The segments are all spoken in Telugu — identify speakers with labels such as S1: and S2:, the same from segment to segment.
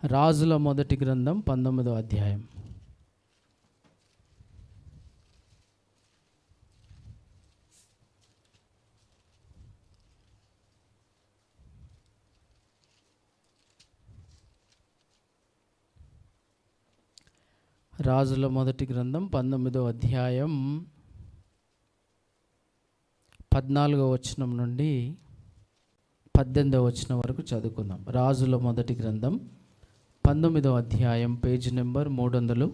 S1: రాజుల మొదటి గ్రంథం 19వ అధ్యాయం. రాజుల మొదటి గ్రంథం 19వ అధ్యాయం 14వ వచనం నుండి 18వ వచనం వరకు చదువుకుందాం. రాజుల మొదటి గ్రంథం 19వ అధ్యాయం పేజ్ నెంబర్ 300,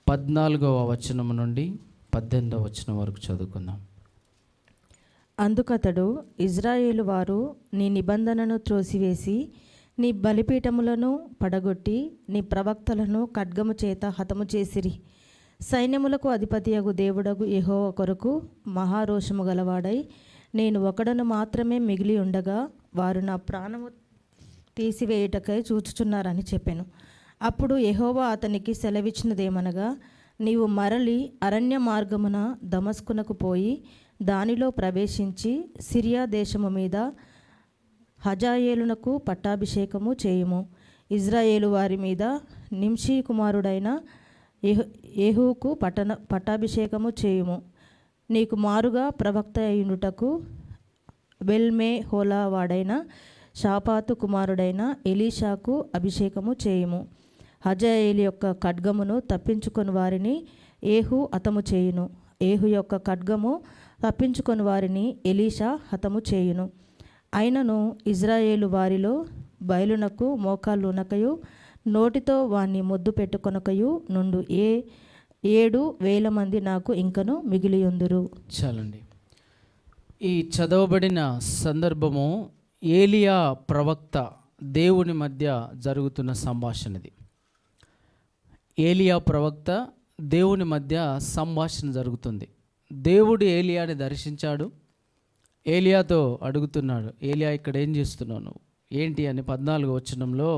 S1: 14వ వచనం నుండి 18వ వచనం వరకు చదువుకుందాం.
S2: అందుకతడు, ఇజ్రాయేలు వారు నీ నిబంధనను త్రోసివేసి నీ బలిపీఠములను పడగొట్టి నీ ప్రవక్తలను ఖడ్గము చేత హతము చేసిరి. సైన్యములకు అధిపతియగు దేవుడగు యెహోవా కొరకు మహారోషము గలవాడై నేను ఒకడను మాత్రమే మిగిలి ఉండగా వారు నా ప్రాణము తీసివేయుటకై చూచుచున్నారని చెప్పాను. అప్పుడు యెహోవా అతనికి సెలవిచ్చినదేమనగా, నీవు మరలి అరణ్య మార్గమున దమస్కునకు పోయి దానిలో ప్రవేశించి సిరియా దేశము మీద హజాయేలునకు పట్టాభిషేకము చేయుము. ఇజ్రాయేలు వారి మీద నింషీ కుమారుడైన యెహూకు పట్టాభిషేకము చేయుము. నీకు మారుగా ప్రవక్త అయ్యుటకు బెల్మే హోలా వాడైన షాపాతు కుమారుడైన ఎలీషాకు అభిషేకము చేయుము. హజాయేలు యొక్క ఖడ్గమును తప్పించుకొని వారిని ఏహు హతము చేయును. ఏహు యొక్క ఖడ్గము తప్పించుకొని వారిని ఎలీషా హతము చేయును. అయినను ఇజ్రాయేలు వారిలో బయలునకు మోకాళ్ళునకయు నోటితో వాణ్ణి ముద్దు పెట్టుకొనకయు నుండు 7,000 మంది నాకు ఇంకను మిగిలియుందురు.
S1: చాలండి. ఈ చదవబడిన సందర్భము ఏలియా ప్రవక్త దేవుని మధ్య జరుగుతున్న సంభాషణది. ఏలియా ప్రవక్త దేవుని మధ్య సంభాషణ జరుగుతుంది. దేవుడు ఏలియాని దర్శించాడు. ఏలియాతో అడుగుతున్నాడు, ఏలియా ఇక్కడ ఏం చేస్తున్నావు నువ్వు ఏంటి అని 14వ వచనంలో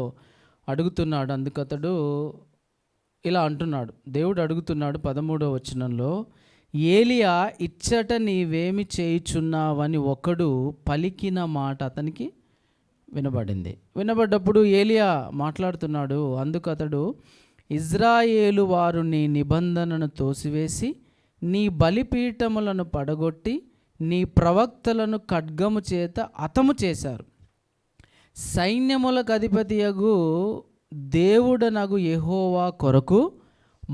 S1: అడుగుతున్నాడు. అందుకతడు ఇలా అంటున్నాడు. దేవుడు అడుగుతున్నాడు 13వ వచనంలో, ఏలియా ఇచ్చట నీవేమి చేయుచున్నావని ఒకడు పలికిన మాట అతనికి వినబడింది. వినబడ్డప్పుడు ఏలియా మాట్లాడుతున్నాడు. అందుకతడు, ఇజ్రాయేలు వారు నీ నిబంధనను తోసివేసి నీ బలిపీఠములను పడగొట్టి నీ ప్రవక్తలను ఖడ్గము చేత హతము చేశారు. సైన్యములకు అధిపతియగు దేవుడనగు యెహోవా కొరకు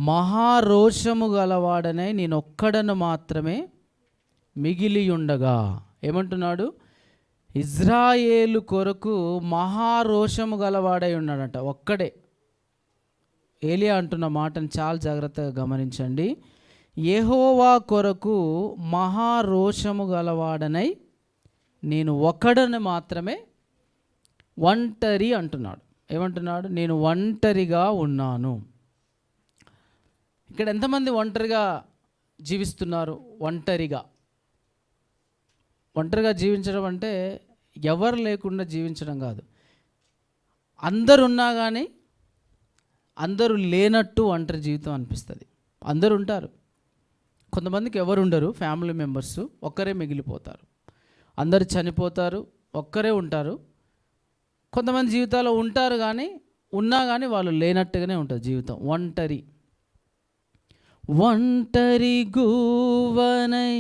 S1: మహారోషము గలవాడనై నేనొక్కడను మాత్రమే మిగిలియుండగా. ఏమంటున్నాడు? ఇజ్రాయేలు కొరకు మహారోషము గలవాడై ఉన్నాడంట. ఒక్కడే. ఏలియా అంటున్న మాటను చాలా జాగ్రత్తగా గమనించండి. యెహోవా కొరకు మహారోషము గలవాడనై నేను ఒక్కడను మాత్రమే ఒంటరి అంటున్నాడు. ఏమంటున్నాడు? నేను ఒంటరిగా ఉన్నాను. ఇక్కడ ఎంతమంది ఒంటరిగా జీవిస్తున్నారు? ఒంటరిగా జీవించడం అంటే ఎవరు లేకుండా జీవించడం కాదు. అందరు ఉన్నా కానీ అందరూ లేనట్టు ఒంటరి జీవితం అనిపిస్తుంది. అందరు ఉంటారు, కొంతమందికి ఎవరు ఉండరు. ఫ్యామిలీ మెంబర్స్ ఒక్కరే మిగిలిపోతారు. అందరు చనిపోతారు, ఒక్కరే ఉంటారు. కొంతమంది జీవితాల్లో ఉంటారు కానీ ఉన్నా కానీ వాళ్ళు లేనట్టుగానే ఉంటుంది జీవితం. ఒంటరి గూవనై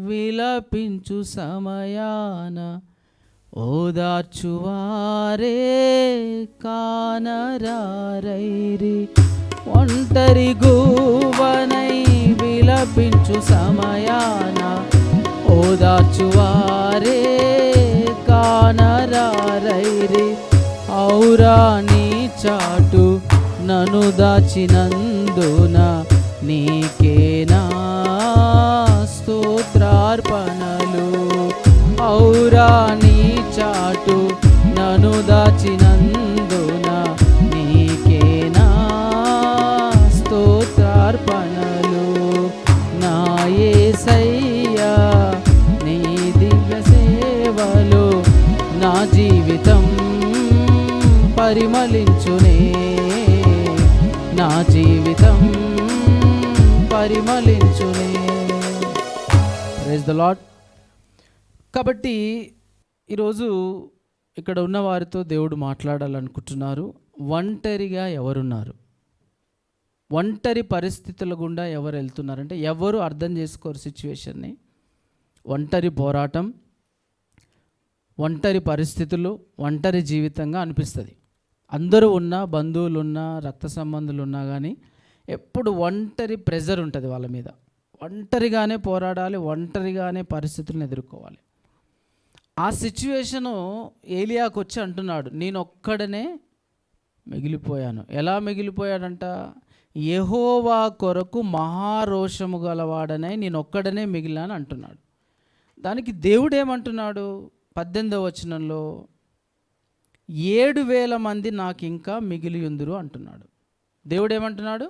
S1: విలపించు సమయాన ఓదార్చువారే కానరారైరి. ఒంటరి గూవనై విలపించు సమయాన ఓదార్చువారే కానరారైరి. ఔరా నీ చాటు నన్ను దాచినందున నీకేనా స్తోత్రార్పణలు. ఔరా నీ చాటు నన్ను దాచినందున నీకేనా స్తోత్రార్పణలు. నా యేసయ్యా నీ దివ్య సేవలో నా జీవితం పరిమళించునే. నా జీవితం పరిమళించునే. Praise the lord. కాబట్టి ఈరోజు ఇక్కడ ఉన్న వారితో దేవుడు మాట్లాడాలనుకుంటున్నారు. ఒంటరిగా ఎవరున్నారు, ఒంటరి పరిస్థితుల గుండా ఎవరు వెళ్తున్నారంటే ఎవరు అర్థం చేసుకోరు సిచ్యువేషన్ని. ఒంటరి పోరాటం, ఒంటరి పరిస్థితులు, ఒంటరి జీవితంగా అనిపిస్తుంది. అందరూ ఉన్నా, బంధువులు ఉన్నా, రక్త సంబంధులు ఉన్నా కానీ ఎప్పుడు ఒంటరి ప్రెజర్ ఉంటుంది వాళ్ళ మీద. ఒంటరిగానే పోరాడాలి, ఒంటరిగానే పరిస్థితులను ఎదుర్కోవాలి. ఆ సిచ్యువేషను ఏలియాకు వచ్చి అంటున్నాడు, నేను ఒక్కడనే మిగిలిపోయాను. ఎలా మిగిలిపోయాడంట? యెహోవా కొరకు మహారోషము గలవాడనే నేను ఒక్కడనే మిగిలాను అంటున్నాడు. దానికి దేవుడు ఏమంటున్నాడు? 18వ వచనంలో 7,000 మంది నాకు ఇంకా మిగిలి ఉందురు అంటున్నాడు. దేవుడు ఏమంటున్నాడు?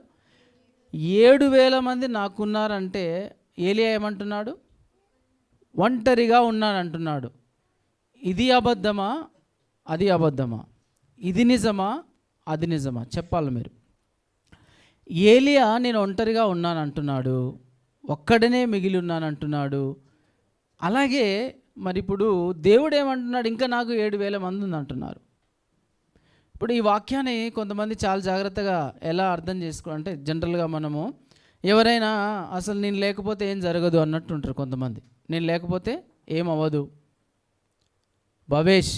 S1: 7,000 మంది నాకున్నారంటే ఏలియా ఏమంటున్నాడు? ఒంటరిగా ఉన్నాను అంటున్నాడు. ఇది అబద్ధమా, అది అబద్ధమా? ఇది నిజమా, అది నిజమా? చెప్పాలి మీరు. ఏలియా నేను ఒంటరిగా ఉన్నాను అంటున్నాడు, ఒక్కడనే మిగిలి ఉన్నాను అంటున్నాడు. అలాగే మరి ఇప్పుడు దేవుడు ఏమంటున్నాడు? ఇంకా నాకు 7,000 మంది ఉంది అంటున్నారు. ఇప్పుడు ఈ వాక్యాన్ని కొంతమంది చాలా జాగ్రత్తగా ఎలా అర్థం అంటే జనరల్గా మనము ఎవరైనా అసలు నేను లేకపోతే ఏం జరగదు అన్నట్టు ఉంటారు కొంతమంది. నేను లేకపోతే ఏం అవ్వదు, భవేష్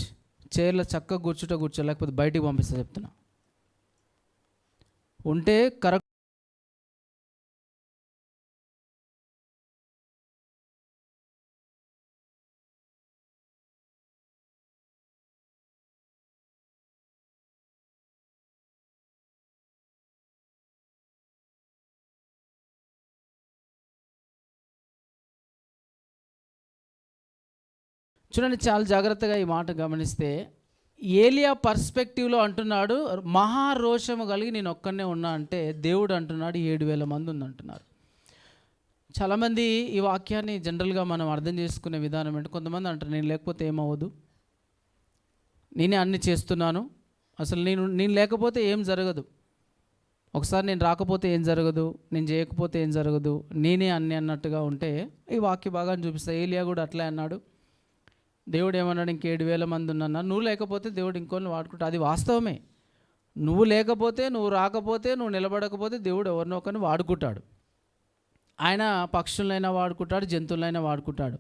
S1: చైర్లో చక్కగా కూర్చో, లేకపోతే బయటికి పంపిస్తా చెప్తున్నా. ఉంటే కరెక్ట్. చూడండి, చాలా జాగ్రత్తగా ఈ మాట గమనిస్తే ఏలియా పర్స్పెక్టివ్లో అంటున్నాడు, మహారోషము కలిగి నేను ఒక్కనే ఉన్నా అంటే దేవుడు అంటున్నాడు 7,000 మంది ఉందంటున్నారు. చాలామంది ఈ వాక్యాన్ని జనరల్గా మనం అర్థం చేసుకునే విధానం అంటే కొంతమంది అంటారు, నేను లేకపోతే ఏమవ్వదు, నేనే అన్ని చేస్తున్నాను, అసలు నేను లేకపోతే ఏం జరగదు, ఒకసారి నేను రాకపోతే ఏం జరగదు, నేను చేయకపోతే ఏం జరగదు, నేనే అన్ని అన్నట్టుగా ఉంటే ఈ వాక్య భాగాన్ని చూపిస్తాయి. ఏలియా కూడా అట్లే అన్నాడు. దేవుడు ఏమన్నాడు? ఇంక 7,000 మంది ఉన్నా, నువ్వు లేకపోతే దేవుడు ఇంకొన్ని వాడుకుంటా. అది వాస్తవమే. నువ్వు లేకపోతే, నువ్వు రాకపోతే, నువ్వు నిలబడకపోతే దేవుడు ఎవరినో ఒకరిని వాడుకుంటాడు. ఆయన పక్షులైనా వాడుకుంటాడు, జంతువులైనా వాడుకుంటాడు.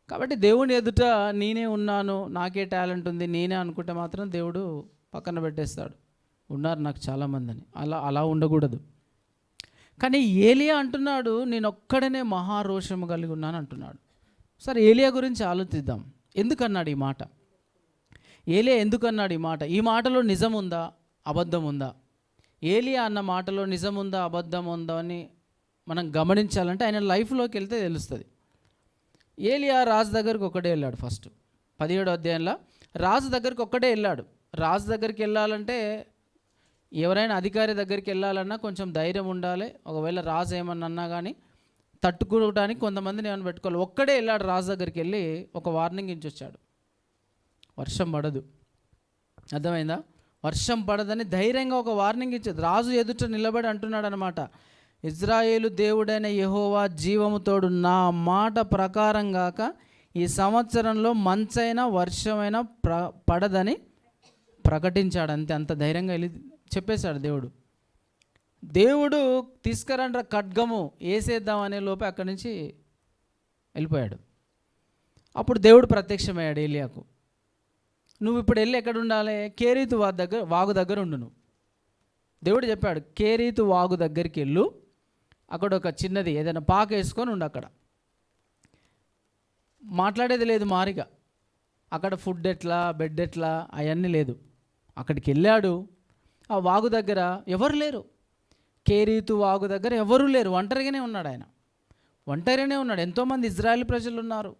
S1: కాబట్టి దేవుని ఎదుట నేనే ఉన్నాను, నాకే టాలెంట్ ఉంది, నేనే అనుకుంటే మాత్రం దేవుడు పక్కన పెట్టేస్తాడు. ఉన్నారు నాకు చాలామందిని. అలా ఉండకూడదు. కానీ ఏలియా అంటున్నాడు, నేను ఒక్కడనే మహారోషము కలిగి ఉన్నాను అంటున్నాడు. సరే, ఏలియా గురించి ఆలోచిద్దాం. ఎందుకన్నాడు ఈ మాట? ఏలియా ఎందుకన్నాడు ఈ మాట? ఈ మాటలో నిజం ఉందా, అబద్ధం ఉందా? ఏలియా అన్న మాటలో నిజం ఉందా, అబద్ధం ఉందా అని మనం గమనించాలంటే ఆయన లైఫ్లోకి వెళ్తే తెలుస్తుంది. ఏలియా రాజు దగ్గరికి ఒక్కడే వెళ్ళాడు. ఫస్ట్ 17వ అధ్యాయంలో రాజు దగ్గరికి ఒక్కడే వెళ్ళాడు. రాజు దగ్గరికి వెళ్ళాలంటే ఎవరైనా అధికారి దగ్గరికి వెళ్ళాలన్నా కొంచెం ధైర్యం ఉండాలి. ఒకవేళ రాజు ఏమన్నా అన్నా కానీ తట్టుకోవడానికి కొంతమందిని ఏమైనా పెట్టుకోవాలి. ఒక్కడే వెళ్ళాడు రాజు దగ్గరికి. వెళ్ళి ఒక వార్నింగ్ ఇచ్చి వచ్చాడు, వర్షం పడదు. అర్థమైందా? వర్షం పడదని ధైర్యంగా ఒక వార్నింగ్ ఇచ్చేది. రాజు ఎదుట నిలబడి అంటున్నాడు అనమాట, ఇజ్రాయేలు దేవుడైన యెహోవా జీవముతోడు నా మాట ప్రకారం గాక ఈ సంవత్సరంలో మంచైనా వర్షమైనా పడదని ప్రకటించాడు. అంత ధైర్యంగా వెళ్ళి చెప్పేశాడు దేవుడు. దేవుడు తీసుకురండ్ర ఖడ్గము వేసేద్దాం అనే లోపే అక్కడి నుంచి వెళ్ళిపోయాడు. అప్పుడు దేవుడు ప్రత్యక్షమయ్యాడు ఏలియాకు. నువ్వు ఇప్పుడు వెళ్ళి ఎక్కడ ఉండాలి? కేరీతు వాగు దగ్గర ఉండు. నువ్వు దేవుడు చెప్పాడు, కేరీతు వాగు దగ్గరికి వెళ్ళు, అక్కడ ఒక చిన్నది ఏదైనా పాక వేసుకొని ఉండు. అక్కడ మాట్లాడేది లేదు మారిగా. అక్కడ ఫుడ్ ఎట్లా, బెడ్ ఎట్లా అవన్నీ లేదు. అక్కడికి వెళ్ళాడు. ఆ వాగు దగ్గర ఎవరు లేరు. కేరీతు వాగు దగ్గర ఎవరూ లేరు. ఒంటరిగానే ఉన్నాడు ఆయన. ఒంటరిగానే ఉన్నాడు. ఎంతోమంది ఇజ్రాయేల్ ప్రజలు ఉన్నారు,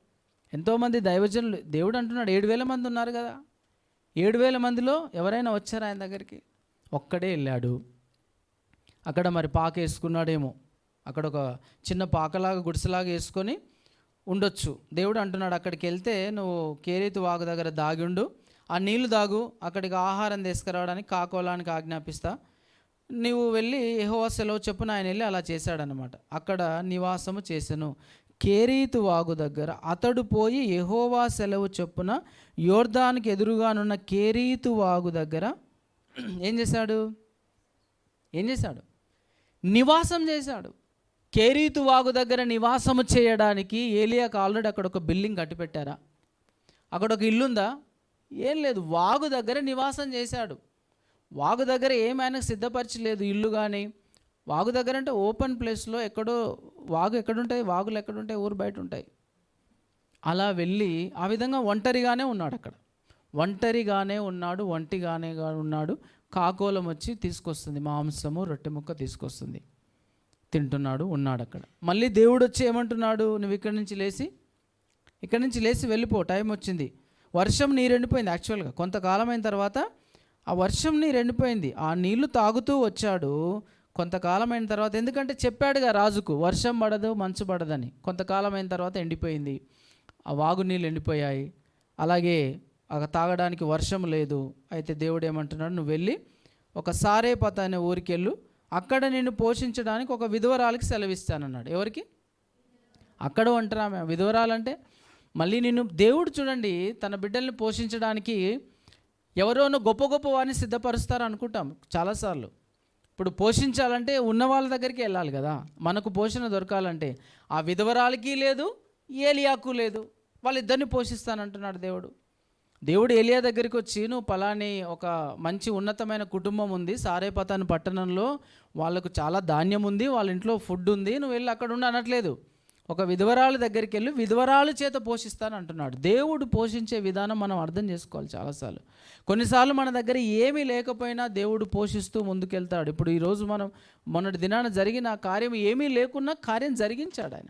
S1: ఎంతోమంది దైవజనులు. దేవుడు అంటున్నాడు 7,000 మంది ఉన్నారు కదా, 7,000 మందిలో ఎవరైనా వచ్చారా ఆయన దగ్గరికి? ఒక్కడే వెళ్ళాడు. అక్కడ మరి పాక వేసుకున్నాడేమో, అక్కడ ఒక చిన్న పాకలాగా గుడిసెలాగా వేసుకొని ఉండొచ్చు. దేవుడు అంటున్నాడు, అక్కడికి వెళ్తే నువ్వు కేరీతు వాగు దగ్గర దాగి ఉండు, ఆ నీళ్లు దాగు, అక్కడికి ఆహారం తీసుకురావడానికి కాకోలానికి ఆజ్ఞాపిస్తా, నీవు వెళ్ళి యెహోవా సెలవు చెప్పున. ఆయన వెళ్ళి అలా చేశాడనమాట. అక్కడ నివాసము చేసెను. కేరీతు వాగు దగ్గర అతడు పోయి యెహోవా సెలవు చొప్పున యోర్దానికి ఎదురుగానున్న కేరీతు వాగు దగ్గర ఏం చేశాడు? నివాసం చేశాడు. కేరీతు వాగు దగ్గర నివాసము చేయడానికి ఏలియాకు ఆల్రెడీ అక్కడ ఒక బిల్డింగ్ కట్టి పెట్టారా? అక్కడ ఒక ఇల్లుందా? ఏం లేదు. వాగు దగ్గర నివాసం చేశాడు. వాగు దగ్గర ఏమైనా సిద్ధపరచలేదు ఇల్లు కానీ. వాగు దగ్గర అంటే ఓపెన్ ప్లేస్లో ఎక్కడో. వాగు ఎక్కడుంటాయి? వాగులు ఎక్కడుంటాయి? ఊరు బయట ఉంటాయి. అలా వెళ్ళి ఆ విధంగా ఒంటరిగానే ఉన్నాడు. అక్కడ ఒంటిగానే ఉన్నాడు. కాకోలం వచ్చి తీసుకొస్తుంది, మాంసము రొట్టె ముక్క తీసుకొస్తుంది, తింటున్నాడు, ఉన్నాడు అక్కడ. మళ్ళీ దేవుడు వచ్చి ఏమంటున్నాడు? నువ్వు ఇక్కడి నుంచి లేచి వెళ్ళిపో, టైం వచ్చింది. వర్షం నీరు ఎండిపోయింది. యాక్చువల్గా కొంతకాలం అయిన తర్వాత ఆ వర్షం నీరు ఎండిపోయింది. ఆ నీళ్లు తాగుతూ వచ్చాడు. కొంతకాలం అయిన తర్వాత, ఎందుకంటే చెప్పాడుగా రాజుకు వర్షం పడదు మంచు పడదని. కొంతకాలం అయిన తర్వాత ఎండిపోయింది. ఆ వాగు నీళ్ళు ఎండిపోయాయి. అలాగే తాగడానికి వర్షం లేదు. అయితే దేవుడు ఏమంటున్నాడు? నువ్వు వెళ్ళి ఒక సారేపత అనే ఊరికి వెళ్ళు, అక్కడ నిన్ను పోషించడానికి ఒక విధవరాలకి సెలవిస్తానన్నాడు. ఎవరికి? అక్కడ ఉంటారామె విధవరాలంటే. మళ్ళీ నిన్ను దేవుడు చూడండి తన బిడ్డల్ని పోషించడానికి ఎవరోనో గొప్ప గొప్ప వారిని సిద్ధపరుస్తారు అనుకుంటాం చాలాసార్లు. ఇప్పుడు పోషించాలంటే ఉన్న వాళ్ళ దగ్గరికి వెళ్ళాలి కదా. మనకు పోషణ దొరకాలంటే ఆ విధవరాలకి లేదు, ఏలియాకు లేదు. వాళ్ళిద్దరిని పోషిస్తానంటున్నాడు దేవుడు. ఏలియా దగ్గరికి వచ్చి, నువ్వు పలాని ఒక మంచి ఉన్నతమైన కుటుంబం ఉంది సారేపతాను పట్టణంలో, వాళ్ళకు చాలా ధాన్యం ఉంది, వాళ్ళ ఇంట్లో ఫుడ్ ఉంది, నువ్వు వెళ్ళి అక్కడ ఉండి అనట్లేదు. ఒక విధవరాల దగ్గరికి వెళ్ళి విధవరాలు చేత పోషిస్తాను అంటున్నాడు. దేవుడు పోషించే విధానం మనం అర్థం చేసుకోవాలి చాలాసార్లు. కొన్నిసార్లు మన దగ్గర ఏమీ లేకపోయినా దేవుడు పోషిస్తూ ముందుకెళ్తాడు. ఇప్పుడు ఈరోజు మనం మొన్నటి దినాన జరిగిన కార్యం ఏమీ లేకున్నా కార్యం జరిగించాడు ఆయన.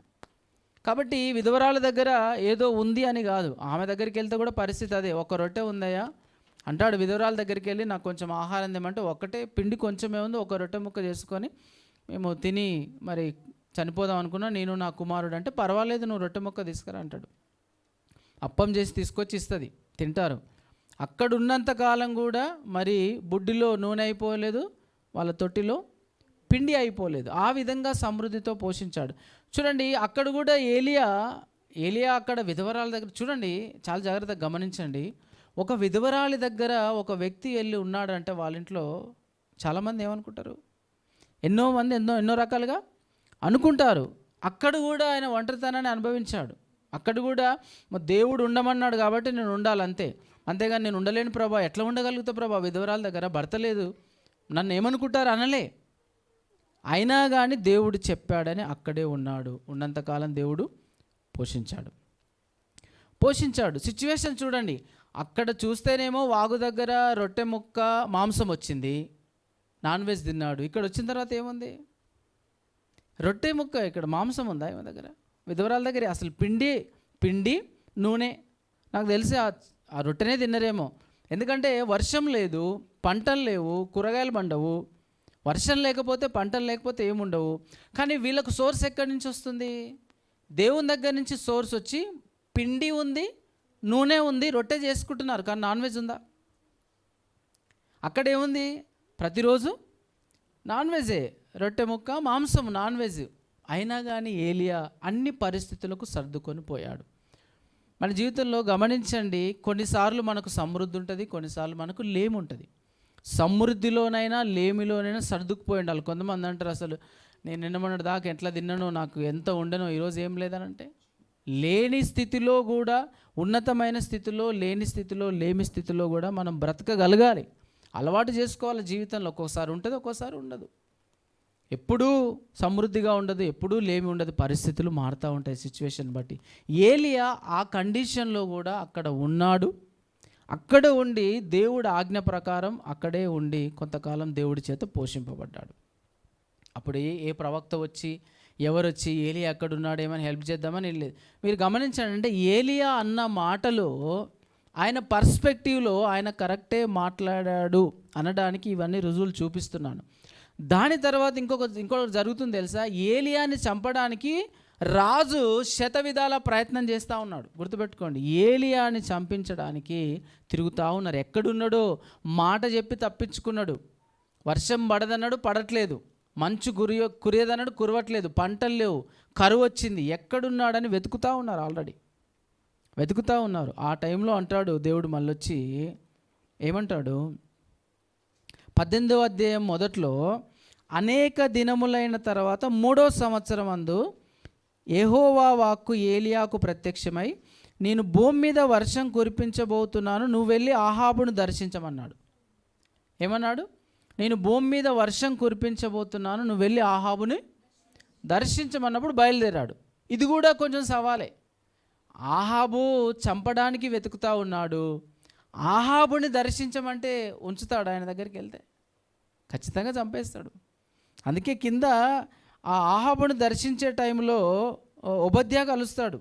S1: కాబట్టి విధవరాల దగ్గర ఏదో ఉంది అని కాదు, ఆమె దగ్గరికి వెళ్తే కూడా పరిస్థితి అదే. ఒక రొట్టె ఉందయ్యా అంటాడు. విధవరాల దగ్గరికి వెళ్ళి నాకు కొంచెం ఆహారం తెమ్మంటే ఒక్కటే పిండి కొంచెమే ఉంది, ఒక రొట్టె ముక్క చేసుకొని మేము తిని మరి చనిపోదాం అనుకున్నా, నేను నా కుమారుడు. అంటే పర్వాలేదు, నువ్వు రొట్టె ముక్క తీసుకురా అంటాడు. అప్పం చేసి తీసుకొచ్చి ఇస్తుంది, తింటారు. అక్కడ ఉన్నంతకాలం కూడా మరి బుడ్డిలో నూనె అయిపోలేదు, వాళ్ళ తొట్టిలో పిండి అయిపోలేదు. ఆ విధంగా సమృద్ధితో పోషించాడు. చూడండి అక్కడ కూడా ఏలియా అక్కడ విధవరాల దగ్గర చూడండి, చాలా జాగ్రత్తగా గమనించండి. ఒక విధవరాలి దగ్గర ఒక వ్యక్తి వెళ్ళి ఉన్నాడంటే వాళ్ళ ఇంట్లో చాలామంది ఏమనుకుంటారు? ఎన్నో రకాలుగా అనుకుంటారు. అక్కడ కూడా ఆయన ఒంటరితనాన్ని అనుభవించాడు. అక్కడ కూడా దేవుడు ఉండమన్నాడు కాబట్టి నేను ఉండాలంతే, అంతేగాని నేను ఉండలేను ప్రభా, ఎట్లా ఉండగలుగుతా ప్రభా, విధవరాల దగ్గర భర్త లేదు, నన్ను ఏమనుకుంటారు అనలే. అయినా కానీ దేవుడు చెప్పాడని అక్కడే ఉన్నాడు. ఉన్నంతకాలం దేవుడు పోషించాడు. సిచ్యువేషన్ చూడండి, అక్కడ చూస్తేనేమో వాగు దగ్గర రొట్టె ముక్క మాంసం వచ్చింది, నాన్ వెజ్ తిన్నాడు. ఇక్కడ వచ్చిన తర్వాత ఏముంది? రొట్టె ముక్క, ఇక్కడ మాంసం ఉందా ఏమో దగ్గర? విధవరాల దగ్గర అసలు పిండి నూనె. నాకు తెలిసి ఆ రొట్టెనే తిన్నరేమో. ఎందుకంటే వర్షం లేదు, పంటలు లేవు, కూరగాయలు పండవు. వర్షం లేకపోతే పంటలు లేకపోతే ఏముండవు. కానీ వీళ్ళకు సోర్స్ ఎక్కడి నుంచి వస్తుంది? దేవుని దగ్గర నుంచి సోర్స్ వచ్చి పిండి ఉంది, నూనె ఉంది, రొట్టె చేసుకుంటున్నారు. కానీ నాన్ వెజ్ ఉందా? అక్కడేముంది? ప్రతిరోజు నాన్ వెజే, రొట్టె ముక్క మాంసం, నాన్ వెజ్. అయినా కానీ ఏలియా అన్ని పరిస్థితులకు సర్దుకొని పోయాడు. మన జీవితంలో గమనించండి, కొన్నిసార్లు మనకు సమృద్ధి ఉంటుంది, కొన్నిసార్లు మనకు లేమి ఉంటుంది. సమృద్ధిలోనైనా లేమిలోనైనా సర్దుకుపోయి ఉండాలి. కొంతమంది అంటారు, అసలు నేను నిన్నమన్నటి దాకా ఎట్లా తిన్నానో, నాకు ఎంత ఉండనో, ఈరోజు ఏం లేదనంటే, లేని స్థితిలో కూడా, ఉన్నతమైన స్థితిలో లేని స్థితిలో, లేమి స్థితిలో కూడా మనం బ్రతకగలగాలి. అలవాటు చేసుకోవాలి జీవితంలో. ఒక్కోసారి ఉంటుంది, ఒక్కోసారి ఉండదు. ఎప్పుడూ సమృద్ధిగా ఉండదు, ఎప్పుడూ లేమి ఉండదు. పరిస్థితులు మారుతూ ఉంటాయి సిచ్యువేషన్ బట్టి. ఏలియా ఆ కండిషన్లో కూడా అక్కడ ఉన్నాడు. అక్కడ ఉండి దేవుడు ఆజ్ఞ ప్రకారం అక్కడే ఉండి కొంతకాలం దేవుడి చేత పోషింపబడ్డాడు. అప్పుడు ఏ ప్రవక్త వచ్చి ఎవరు వచ్చి ఏలియా అక్కడ ఉన్నాడు ఏమైనా హెల్ప్ చేద్దామని వెళ్ళలేదు. మీరు గమనించండి, అంటే ఏలియా అన్న మాటలో ఆయన పర్స్పెక్టివ్లో ఆయన కరెక్టే మాట్లాడాడు అనడానికి ఇవన్నీ రుజువులు చూపిస్తున్నాను. దాని తర్వాత ఇంకొకటి జరుగుతుంది తెలుసా? ఏలియాని చంపడానికి రాజు శతవిధాల ప్రయత్నం చేస్తూ ఉన్నాడు. గుర్తుపెట్టుకోండి, ఏలియాని చంపించడానికి తిరుగుతూ ఉన్నారు. ఎక్కడున్నాడో మాట చెప్పి తప్పించుకున్నాడు. వర్షం పడదన్నాడు, పడట్లేదు. మంచు కురియదన్నాడు, కురవట్లేదు. పంటలు లేవు, కరువు వచ్చింది. ఎక్కడున్నాడని వెతుకుతూ ఉన్నారు. ఆల్రెడీ వెతుకుతూ ఉన్నారు. ఆ టైంలో అంటాడు దేవుడు, మళ్ళొచ్చి ఏమంటాడు? 18వ అధ్యాయం మొదట్లో అనేక దినములైన తర్వాత 3వ సంవత్సరం అందు యెహోవా వాక్కు ఏలియాకు ప్రత్యక్షమై, నేను భూమి మీద వర్షం కురిపించబోతున్నాను, నువ్వు వెళ్ళి ఆహాబును దర్శించమన్నాడు. ఏమన్నాడు? నేను భూమి మీద వర్షం కురిపించబోతున్నాను, నువ్వు వెళ్ళి ఆహాబుని దర్శించమన్నప్పుడు బయలుదేరాడు. ఇది కూడా కొంచెం సవాలే. ఆహాబు చంపడానికి వెతుకుతా ఉన్నాడు. ఆహాబుని దర్శించమంటే ఉంచుతాడు? ఆయన దగ్గరికి వెళ్తే ఖచ్చితంగా చంపేస్తాడు. అందుకే కింద ఆ ఆహాబుని దర్శించే టైంలో ఓబద్యా కలుస్తాడు.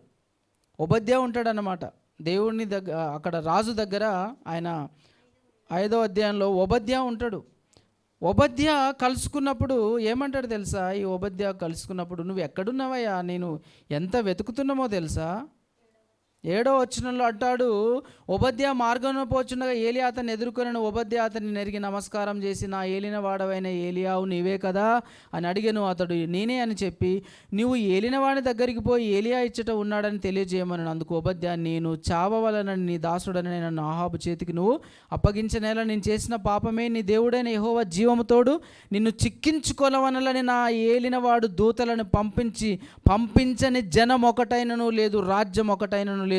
S1: ఓబద్యా ఉంటాడన్నమాట దేవుని దగ్గర, అక్కడ రాజు దగ్గర. ఆయన 5వ అధ్యాయంలో ఓబద్యా ఉంటాడు. ఓబద్యా కలుసుకున్నప్పుడు ఏమంటాడు తెలుసా? ఈ ఓబద్యా కలుసుకున్నప్పుడు, నువ్వు ఎక్కడున్నావయ్యా, నేను ఎంత వెతుకుతున్నామో తెలుసా? 7వ వచనంలో అంటాడు, ఓబద్యా మార్గంలో పోచుండగా ఏలియా అతన్ని ఎదుర్కొనను. ఓబద్యా అతన్ని నెరిగి నమస్కారం చేసి, నా ఏలిన వాడవైన ఏలియావు నీవే కదా అని అడిగాను. అతడు నేనే అని చెప్పి, నువ్వు ఏలిన వాడి దగ్గరికి పోయి ఏలియా ఇచ్చట ఉన్నాడని తెలియజేయమని. అందుకు ఓబద్యా, నేను చావవలనని నీ దాసుడని నన్ను ఆహాబు చేతికి నువ్వు అప్పగించనేలా నేను చేసిన పాపమే, నీ దేవుడైన యెహోవా జీవముతోడు నిన్ను చిక్కించుకొనవనలని నా ఏలినవాడు దూతలను పంపించని జనం ఒకటైనను లేదు, రాజ్యం ఒకటైనను లేదు.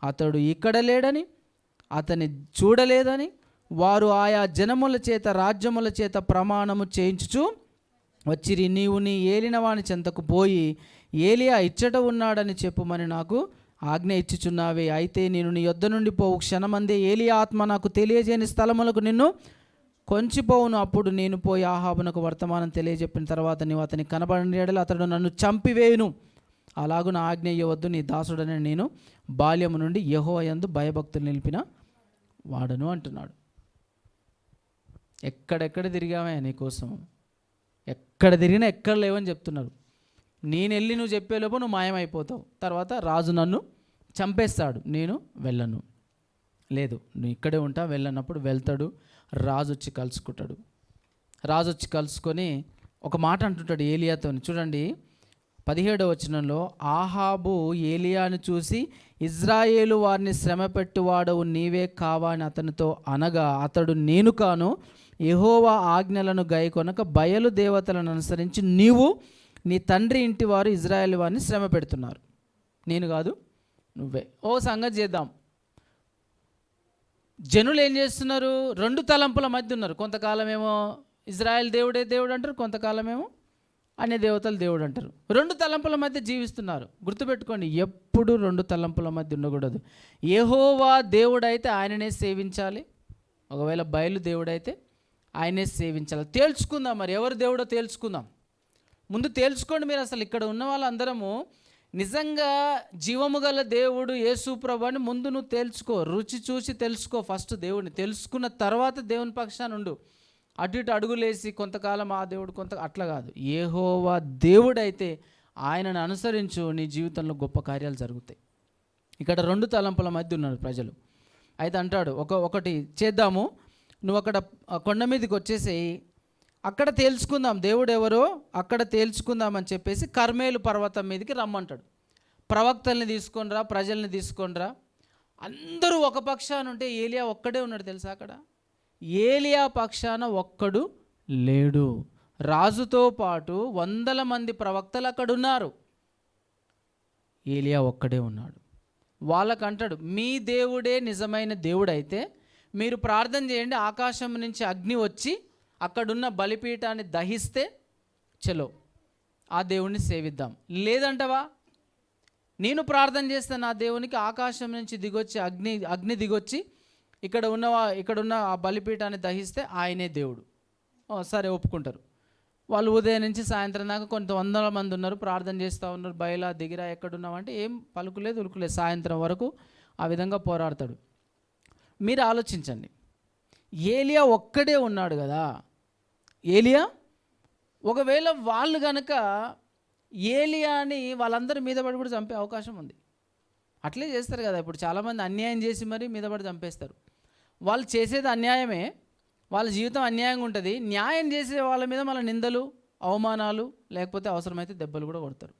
S1: అతడు ఇక్కడ లేడని, అతన్ని చూడలేదని వారు ఆయా జనముల చేత రాజ్యముల చేత ప్రమాణము చేయించుచు వచ్చిరి. నీవు నీ ఏలినవాని చెంతకు పోయి ఏలియా ఇచ్చట ఉన్నాడని చెప్పుమని నాకు ఆజ్ఞ ఇచ్చుచున్నావే. అయితే నేను నీ యొద్ద నుండి పోవు క్షణమందే ఏలియా ఆత్మ నాకు తెలియజేయని స్థలములకు నిన్ను కొంచిపోవును. అప్పుడు నేను పోయి ఆహాబునకు వర్తమానం తెలియజెప్పిన తర్వాత నీవు అతనికి కనబడిన యెడల అతడు నన్ను చంపివేయును. అలాగూ నా ఆజ్ఞ ఇయ్యవద్దు, నీ దాసుడని నేను బాల్యము నుండి యెహోవా యందు భయభక్తులు నిలిపిన వాడను అంటున్నాడు. ఎక్కడెక్కడ తిరిగామే నీకోసం, ఎక్కడ తిరిగినా ఎక్కడ లేవని చెప్తున్నారు. నేను వెళ్ళి నువ్వు చెప్పేలోపు నువ్వు మాయమైపోతావు. తర్వాత రాజు నన్ను చంపేస్తాడు, నేను వెళ్ళను. లేదు, నువ్వు ఇక్కడే ఉంటా, వెళ్ళన్నప్పుడు వెళ్తాడు. రాజు వచ్చి కలుసుకుంటాడు. రాజు వచ్చి కలుసుకొని ఒక మాట అంటుంటాడు ఏలియాతో. చూడండి 17వ వచనంలో, ఆహాబు ఏలియాను చూసి, ఇజ్రాయేలు వారిని శ్రమపెట్టువాడవు నీవే కావా అని అతనితో అనగా, అతడు నేను కాను, యెహోవా ఆజ్ఞలను గైకొనక బయలు దేవతలను అనుసరించి నీవు నీ తండ్రి ఇంటి వారు ఇజ్రాయేల్ వారిని శ్రమ పెడుతున్నారు. నేను కాదు, నువ్వే. ఓ సంగతి చేద్దాం. జనులు ఏం చేస్తున్నారు? 2 తలంపుల మధ్య ఉన్నారు. కొంతకాలమేమో ఇజ్రాయెల్ దేవుడే దేవుడు అంటారు, కొంతకాలమేమో అన్య దేవతలు దేవుడు అంటారు. 2 తలంపుల మధ్య జీవిస్తున్నారు. గుర్తుపెట్టుకోండి, ఎప్పుడు 2 తలంపుల మధ్య ఉండకూడదు. యెహోవా దేవుడైతే ఆయననే సేవించాలి. ఒకవేళ బయలు దేవుడైతే ఆయనే సేవించాలి. తేల్చుకుందాం, మరి ఎవరు దేవుడో తేల్చుకుందాం. ముందు తేల్చుకోండి మీరు. అసలు ఇక్కడ ఉన్న వాళ్ళందరము నిజంగా జీవము గల దేవుడు యేసు ప్రభువు అని ముందు నువ్వు తేల్చుకో. రుచి చూసి తెలుసుకో. ఫస్ట్ దేవుడిని తెలుసుకున్న తర్వాత దేవుని పక్షాన ఉండు. అటు ఇటు అడుగులేసి కొంతకాలం ఆ దేవుడు అట్లా కాదు. యెహోవా దేవుడైతే ఆయనను అనుసరించు, నీ జీవితంలో గొప్ప కార్యాలు జరుగుతాయి. ఇక్కడ 2 తలంపుల మధ్య ఉన్నారు ప్రజలు. అయితే అంటాడు, ఒకటి చేద్దాము, నువ్వు అక్కడ కొండ మీదకి వచ్చేసేయి, అక్కడ తేల్చుకుందాం దేవుడు ఎవరో, అక్కడ తేల్చుకుందాం అని చెప్పేసి కర్మేలు పర్వతం మీదకి రమ్మంటాడు. ప్రవక్తల్ని తీసుకొనిరా, ప్రజల్ని తీసుకొనిరా. అందరూ ఒక పక్షాన ఉంటే ఏలియా ఒక్కడే ఉన్నాడు తెలుసా అక్కడ. ఏలియా పక్షాన ఒక్కడు లేడు. రాజుతో పాటు 100 మంది ప్రవక్తలు అక్కడ ఉన్నారు, ఏలియా ఒక్కడే ఉన్నాడు. వాళ్ళకంటాడు, మీ దేవుడే నిజమైన దేవుడైతే మీరు ప్రార్థన చేయండి, ఆకాశం నుంచి అగ్ని వచ్చి అక్కడున్న బలిపీఠాన్ని దహిస్తే చలో ఆ దేవుణ్ణి సేవిద్దాం. లేదంటవా, నేను ప్రార్థన చేస్తే నా దేవునికి ఆకాశం నుంచి దిగొచ్చి అగ్ని దిగొచ్చి ఇక్కడున్న ఆ బలిపీఠాన్ని దహిస్తే ఆయనే దేవుడు. సరే ఒప్పుకుంటారు. వాళ్ళు ఉదయం నుంచి సాయంత్రం దాకా 100 మంది ఉన్నారు, ప్రార్థన చేస్తూ ఉన్నారు, బయలా దిగిరా ఎక్కడున్నామంటే ఏం పలుకులేదు ఉలుకులేదు. సాయంత్రం వరకు ఆ విధంగా పోరాడతాడు. మీరు ఆలోచించండి, ఏలియా ఒక్కడే ఉన్నాడు కదా. ఏలియా ఒకవేళ వాళ్ళు కనుక ఏలియాని వాళ్ళందరి మీద పడి కూడా చంపే అవకాశం ఉంది. అట్లే చేస్తారు కదా. ఇప్పుడు చాలామంది అన్యాయం చేసి మరీ మీద పడి చంపేస్తారు. వాళ్ళు చేసేది అన్యాయమే, వాళ్ళ జీవితం అన్యాయంగా ఉంటుంది. న్యాయం చేసే వాళ్ళ మీద మళ్ళీ నిందలు, అవమానాలు, లేకపోతే అవసరమైతే దెబ్బలు కూడా కొడతారు.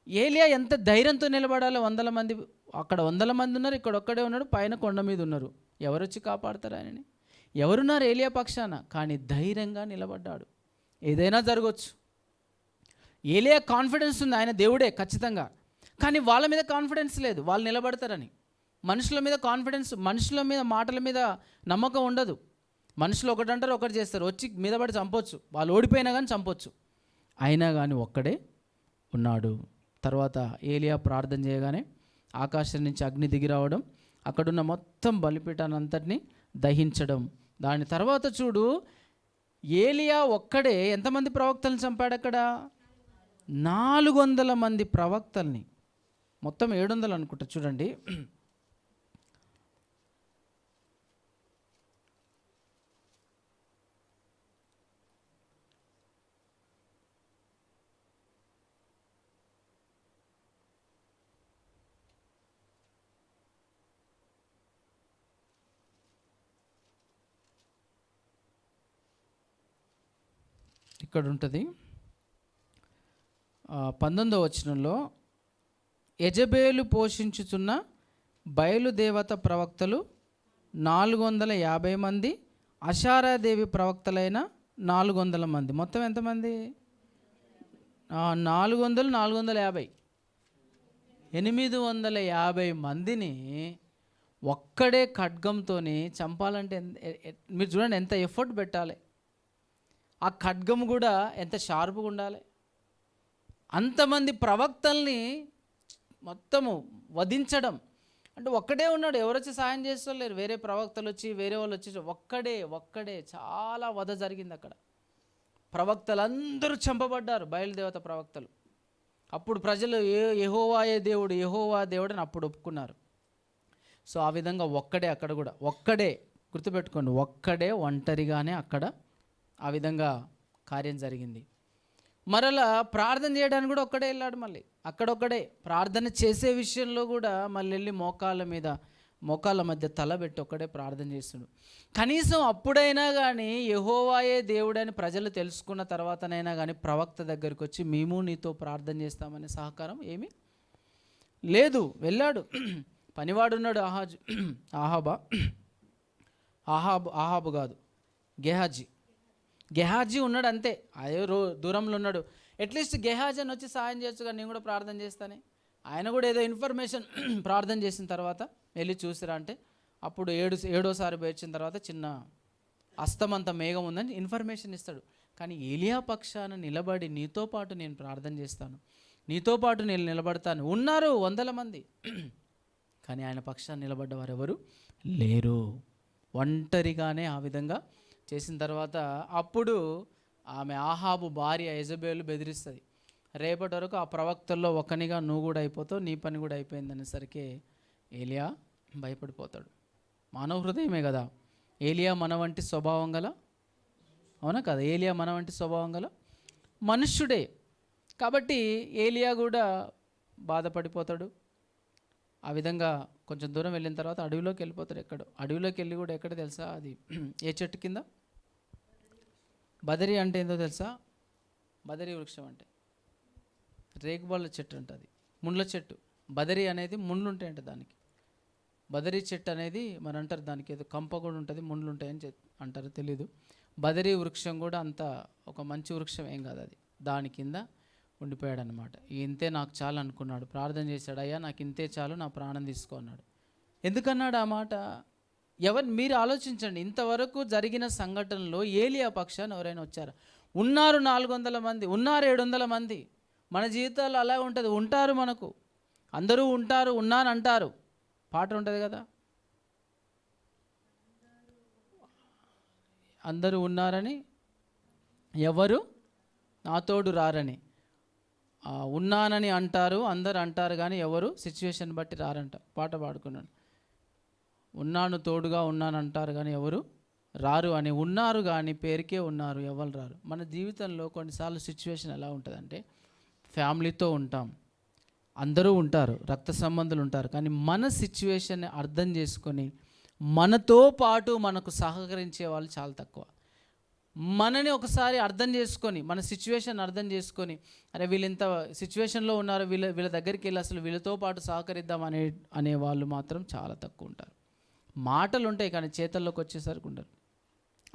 S1: ఏలియా ఎంత ధైర్యంతో నిలబడాలో. 100 మంది అక్కడ 100 మంది ఉన్నారు, ఇక్కడ ఒక్కడే ఉన్నాడు, పైన కొండ మీద ఉన్నారు. ఎవరు వచ్చి కాపాడతారు ఆయనని? ఎవరున్నారు ఏలియా పక్షాన? కానీ ధైర్యంగా నిలబడ్డాడు. ఏదైనా జరగవచ్చు. ఏలియా కాన్ఫిడెన్స్ ఉంది, ఆయన దేవుడే ఖచ్చితంగా. కానీ వాళ్ళ మీద కాన్ఫిడెన్స్ లేదు, వాళ్ళు నిలబడతారని. మనుషుల మీద కాన్ఫిడెన్స్, మనుషుల మీద మాటల మీద నమ్మకం ఉండదు. మనుషులు ఒకటి అంటారు, ఒకటి చేస్తారు, వచ్చి మీద పడి చంపొచ్చు, వాళ్ళు ఓడిపోయినా కానీ చంపొచ్చు. అయినా కానీ ఒక్కడే ఉన్నాడు. తర్వాత ఏలియా ప్రార్థన చేయగానే ఆకాశం నుంచి అగ్ని దిగి రావడం, అక్కడున్న మొత్తం బలిపీఠాన్ని అంతటిని దహించడం. దాని తర్వాత చూడు, ఏలియా ఒక్కడే ఎంతమంది ప్రవక్తలను చంపాడు అక్కడ? 400 మంది ప్రవక్తల్ని. మొత్తం 700 అనుకుంటా. చూడండి, ఇక్కడ ఉంటుంది 19వ వచనంలో, యెజెబెలు పోషించుచున్న బయలుదేవత ప్రవక్తలు 450 మంది, అషారాదేవి ప్రవక్తలైన 400 మంది. మొత్తం ఎంతమంది? 400, 450, 850 మందిని ఒక్కడే ఖడ్గంతో చంపాలంటే మీరు చూడండి ఎంత ఎఫర్ట్ పెట్టాలి. ఆ ఖడ్గం కూడా ఎంత షార్ప్గా ఉండాలి. అంతమంది ప్రవక్తల్ని మొత్తము వధించడం అంటే ఒక్కడే ఉన్నాడు, ఎవరు వచ్చి సాయం చేస్తలేరు, వేరే ప్రవక్తలు వచ్చి వేరే వాళ్ళు వచ్చి, ఒక్కడే చాలా వధ జరిగింది అక్కడ. ప్రవక్తలందరూ చంపబడ్డారు, బయలుదేవత ప్రవక్తలు. అప్పుడు ప్రజలు యెహోవాయే దేవుడు, యెహోవా దేవుడు అని అప్పుడు ఒప్పుకున్నారు. సో ఆ విధంగా ఒక్కడే, అక్కడ కూడా ఒక్కడే, గుర్తుపెట్టుకోండి, ఒక్కడే ఒంటరిగానే అక్కడ ఆ విధంగా కార్యం జరిగింది. మరలా ప్రార్థన చేయడానికి కూడా ఒక్కడే వెళ్ళాడు. మళ్ళీ అక్కడొక్కడే ప్రార్థన చేసే విషయంలో కూడా మళ్ళీ వెళ్ళి మోకాళ్ళ మధ్య తల పెట్టి ఒక్కడే ప్రార్థన చేస్తున్నాడు. కనీసం అప్పుడైనా కానీ యెహోవాయే దేవుడని ప్రజలు తెలుసుకున్న తర్వాతనైనా కానీ ప్రవక్త దగ్గరికి వచ్చి మేము నీతో ప్రార్థన చేస్తామనే సహకారం ఏమీ లేదు. వెళ్ళాడు, పనివాడున్నాడు, ఆహాబు కాదు, గెహాజీ ఉన్నాడు, అంతే. అదే దూరంలో ఉన్నాడు. అట్లీస్ట్ గెహాజీ అని వచ్చి సాయం చేయొచ్చు, కానీ నేను కూడా ప్రార్థన చేస్తానే. ఆయన కూడా ఏదో ఇన్ఫర్మేషన్ ప్రార్థన చేసిన తర్వాత వెళ్ళి చూసిరా అంటే, అప్పుడు ఏడోసారి వచ్చిన తర్వాత చిన్న అస్తమంత మేఘం ఉందని ఇన్ఫర్మేషన్ ఇస్తాడు. కానీ ఏలియా పక్షాన నిలబడి నీతో పాటు నేను ప్రార్థన చేస్తాను, నీతో పాటు నేను నిలబడతాను ఉన్నారు 100 మంది. కానీ ఆయన పక్షాన్ని నిలబడ్డవారు ఎవరు లేరు. ఒంటరిగానే ఆ విధంగా చేసిన తర్వాత అప్పుడు ఆమె ఆహాబు భార్య యెజెబెలు బెదిరిస్తుంది, రేపటి వరకు ఆ ప్రవక్తల్లో ఒకనిగా నువ్వు కూడా అయిపోతావు, నీ పని కూడా అయిపోయింది అనేసరికి ఏలియా భయపడిపోతాడు. మానవ హృదయమే కదా ఏలియా, మన వంటి స్వభావం గల, అవునా కదా, ఏలియా మన వంటి స్వభావం గల మనుష్యుడే. కాబట్టి ఏలియా కూడా బాధపడిపోతాడు. ఆ విధంగా కొంచెం దూరం వెళ్ళిన తర్వాత అడవిలోకి వెళ్ళిపోతాడు. అడవిలోకి వెళ్ళి కూడా ఎక్కడ తెలుసా, అది ఏ చెట్టు కింద? బదరి అంటే ఏందో తెలుసా? బదరి వృక్షం అంటే రేగుబళ్ళ చెట్టు అంట, అది ముండ్ల చెట్టు. బదరి అనేది ముండ్లు ఉంటాయంట దానికి. బదరి చెట్టు అనేది మన అంటారు, దానికి ఏదో కంప కూడా ఉంటుంది, ముండ్లు ఉంటాయని అంటారు, తెలీదు. బదరి వృక్షం కూడా అంత ఒక మంచి వృక్షం ఏం కాదు, అది దాని కింద ఉండిపోయాడు అనమాట. ఇంతే నాకు చాలు అనుకున్నాడు, ప్రార్థన చేశాడు, అయ్యా నాకు ఇంతే చాలు, నా ప్రాణం తీసుకో అన్నాడు. ఎందుకన్నాడు ఆ మాట? మీరు ఆలోచించండి, ఇంతవరకు జరిగిన సంఘటనలో ఏలియా పక్షాన్ని ఎవరైనా వచ్చారా? ఉన్నారు 400 మంది, ఉన్నారు 700 మంది. మన జీవితాల్లో అలా ఉంటుంది, ఉంటారు, మనకు అందరూ ఉంటారు, ఉన్నానంటారు, పాట ఉంటుంది కదా, అందరూ ఉన్నారని ఎవరు నాతోడు రారని. ఉన్నానని అంటారు, అందరు అంటారు, కానీ ఎవరు సిచ్యువేషన్ బట్టి రారంట. పాట పాడుకున్నాను, ఉన్నాను తోడుగా ఉన్నాను అంటారు కానీ ఎవరు రారు అని. ఉన్నారు కానీ పేరుకే ఉన్నారు, ఎవరు రారు. మన జీవితంలో కొన్నిసార్లు సిచ్యువేషన్ ఎలా ఉంటుందంటే, ఫ్యామిలీతో ఉంటాం, అందరూ ఉంటారు, రక్త సంబంధులు ఉంటారు, కానీ మన సిచ్యువేషన్ని అర్థం చేసుకొని మనతో పాటు మనకు సహకరించే వాళ్ళు చాలా తక్కువ. మనని ఒకసారి అర్థం చేసుకొని, మన సిచ్యువేషన్ అర్థం చేసుకొని, అరే వీళ్ళు ఇంత సిచ్యువేషన్లో ఉన్నారు, వీళ్ళ దగ్గరికి వెళ్ళి అసలు వీళ్ళతో పాటు సహకరిద్దాం అనే వాళ్ళు మాత్రం చాలా తక్కువ ఉంటారు. మాటలు ఉంటాయి కానీ చేతల్లోకి వచ్చేసరికి ఉండరు.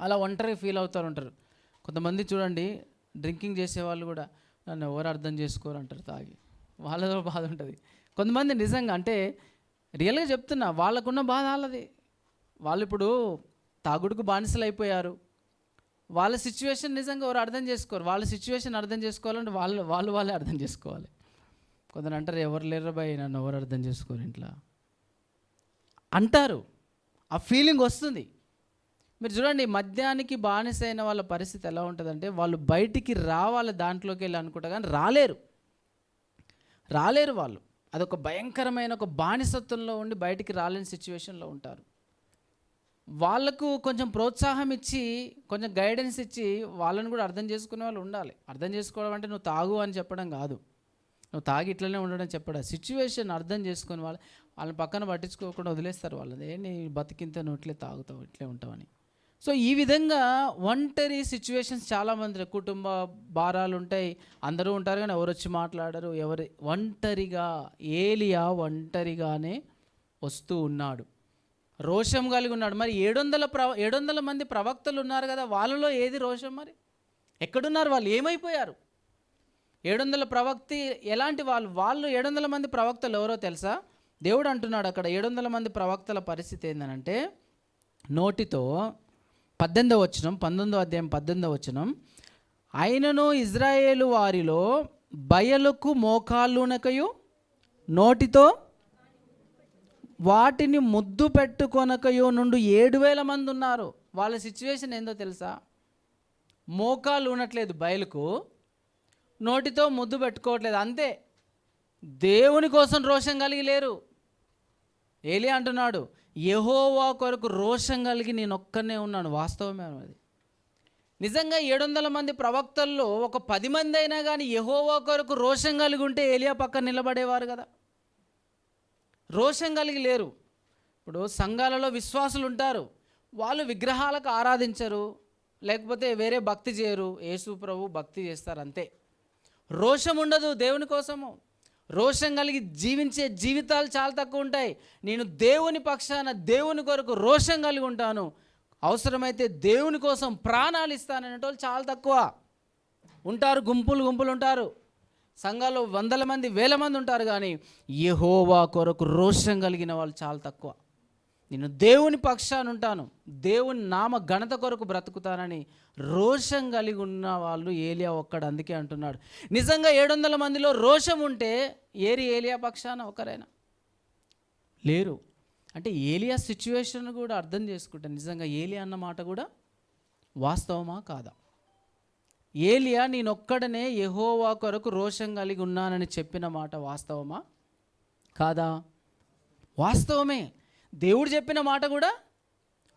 S1: అలా ఒంటరిగా ఫీల్ అవుతారు ఉంటారు. కొంతమంది చూడండి, డ్రింకింగ్ చేసేవాళ్ళు కూడా నన్ను ఎవరు అర్థం చేసుకోరు అంటారు తాగి. వాళ్ళలో బాధ ఉంటుంది. కొంతమంది నిజంగా అంటే రియల్గా చెప్తున్నా, వాళ్ళకున్న బాధ వాళ్ళది. వాళ్ళు ఇప్పుడు తాగుడుకు బానిసలు అయిపోయారు. వాళ్ళ సిచ్యువేషన్ నిజంగా ఎవరు అర్థం చేసుకోరు. వాళ్ళ సిచ్యువేషన్ అర్థం చేసుకోవాలంటే వాళ్ళే అర్థం చేసుకోవాలి. కొందరు అంటారు, ఎవరు లేరు భయ్, నన్ను ఎవరు అర్థం చేసుకోరు ఇంట్లో అంటారు. ఆ ఫీలింగ్ వస్తుంది. మీరు చూడండి, మద్యానికి బానిస అయిన వాళ్ళ పరిస్థితి ఎలా ఉంటుందంటే, వాళ్ళు బయటికి రావాలి దాంట్లోకి వెళ్ళి అనుకుంటా కానీ రాలేరు వాళ్ళు. అదొక భయంకరమైన ఒక బానిసత్వంలో ఉండి బయటికి రాలేని సిచ్యువేషన్లో ఉంటారు. వాళ్ళకు కొంచెం ప్రోత్సాహం ఇచ్చి, కొంచెం గైడెన్స్ ఇచ్చి వాళ్ళని కూడా అర్థం చేసుకునే వాళ్ళు ఉండాలి. అర్థం చేసుకోవడం అంటే నువ్వు తాగు అని చెప్పడం కాదు, నువ్వు తాగి ఇట్లనే ఉండడం చెప్పడం. సిచ్యువేషన్ అర్థం చేసుకుని వాళ్ళని పక్కన పట్టించుకోకుండా వదిలేస్తారు. వాళ్ళని నీ బతికింత నువ్వు ఇట్లే తాగుతావు, ఇట్లే ఉంటావని. సో ఈ విధంగా ఒంటరి సిచ్యువేషన్స్ చాలామంది, కుటుంబ భారాలు ఉంటాయి, అందరూ ఉంటారు కానీ ఎవరు వచ్చి మాట్లాడరు. ఒంటరిగా ఏలియా ఒంటరిగానే వస్తూ ఉన్నాడు, రోషం కలిగి ఉన్నాడు. మరి 700 మంది ప్రవక్తలు ఉన్నారు కదా, వాళ్ళలో ఏది రోషం? మరి ఎక్కడున్నారు వాళ్ళు? ఏమైపోయారు? 700 ప్రవక్తి ఎలాంటి వాళ్ళు 700 మంది ప్రవక్తలు ఎవరో తెలుసా? దేవుడు అంటున్నాడు అక్కడ 700 మంది ప్రవక్తల పరిస్థితి ఏంటంటే, నోటితో 18వ వచనం, 19వ అధ్యాయం 18వ వచనం, అయినను ఇజ్రాయేలు వారిలో బయలుకు మోకాళ్ళునకయు నోటితో వాటిని ముద్దు పెట్టుకొనకయో నుండి 7,000 మంది ఉన్నారు. వాళ్ళ సిచ్యువేషన్ ఏందో తెలుసా? మోకాళ్ళు ఉండట్లేదు బయలుకు, నోటితో ముద్దు పెట్టుకోవట్లేదు, అంతే. దేవుని కోసం రోషం కలిగి లేరు. ఏలియా అంటున్నాడు, యెహోవా కొరకు రోషం కలిగి నేను ఒక్కనే ఉన్నాను. వాస్తవమే అది. నిజంగా 700 మంది ప్రవక్తల్లో ఒక 10 మంది అయినా కానీ యెహోవా కొరకు రోషం కలిగి ఉంటే ఏలియా పక్కన నిలబడేవారు కదా. రోషం కలిగి లేరు. ఇప్పుడు సంఘాలలో విశ్వాసులు ఉంటారు, వాళ్ళు విగ్రహాలకు ఆరాధించరు, లేకపోతే వేరే భక్తి చేయరు, యేసు ప్రభు భక్తి చేస్తారు, అంతే. రోషం ఉండదు దేవుని కోసము. రోషం కలిగి జీవించే జీవితాలు చాలా తక్కువ ఉంటాయి. నేను దేవుని పక్షాన, దేవుని కొరకు రోషం కలిగి ఉంటాను, అవసరమైతే దేవుని కోసం ప్రాణాలు ఇస్తాననేటోళ్ళు చాలా తక్కువ ఉంటారు. గుంపులు ఉంటారు, సంఘాల్లో 100 మంది 1000 మంది ఉంటారు, కానీ యెహోవా కొరకు రోషం కలిగిన వాళ్ళు చాలా తక్కువ. నేను దేవుని పక్షాన ఉంటాను, దేవుని నామ ఘనత కొరకు బ్రతుకుతానని రోషం కలిగి ఉన్న వాళ్ళు ఏలియా ఒక్కడు. అందుకే అంటున్నాడు, నిజంగా 700 మందిలో రోషం ఉంటే ఏలియా పక్షాన ఒకరైనా లేరు. అంటే ఏలియా సిచ్యువేషన్ కూడా అర్థం చేసుకుంటే నిజంగా ఏలియా అన్న మాట కూడా వాస్తవమా కాదా? ఏలియా నేనొక్కడనే యెహోవా కొరకు రోషం కలిగి ఉన్నానని చెప్పిన మాట వాస్తవమా కాదా? వాస్తవమే. దేవుడు చెప్పిన మాట కూడా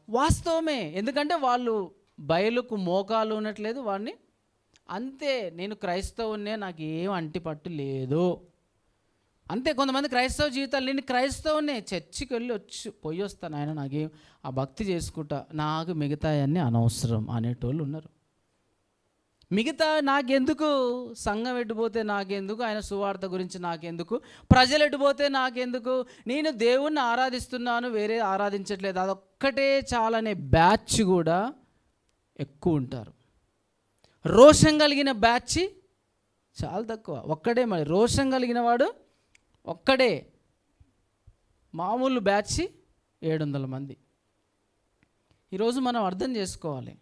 S1: వాస్తవమే. ఎందుకంటే వాళ్ళు బయలుకు మోకాలు ఉన్నట్లేదు వాడిని, అంతే. నేను క్రైస్తవునే, నాకు ఏం అంటిపట్టు లేదు, అంతే. కొంతమంది క్రైస్తవ జీవితాలు, నేను క్రైస్తవునే, చర్చికి వెళ్ళి పోయి వస్తాను, ఆయన నాకేం ఆ భక్తి చేసుకుంటా, నాకు మిగతా అన్నీ అనవసరం అనేటోళ్ళు ఉన్నారు. మిగతా నాకెందుకు, సంఘం ఎట్టుపోతే నాకెందుకు, ఆయన సువార్త గురించి నాకెందుకు, ప్రజలు ఎట్టుపోతే నాకెందుకు, నేను దేవుణ్ణి ఆరాధిస్తున్నాను, వేరే ఆరాధించట్లేదు, అదొక్కటే చాలనే బ్యాచ్ కూడా ఎక్కువ ఉంటారు. రోషం కలిగిన బ్యాచ్ చాలా తక్కువ. ఒక్కడే, మరి రోషం కలిగిన వాడు ఒక్కడే. మామూలు బ్యాచ్ 700 మంది. ఈరోజు మనం అర్థం చేసుకోవాలి,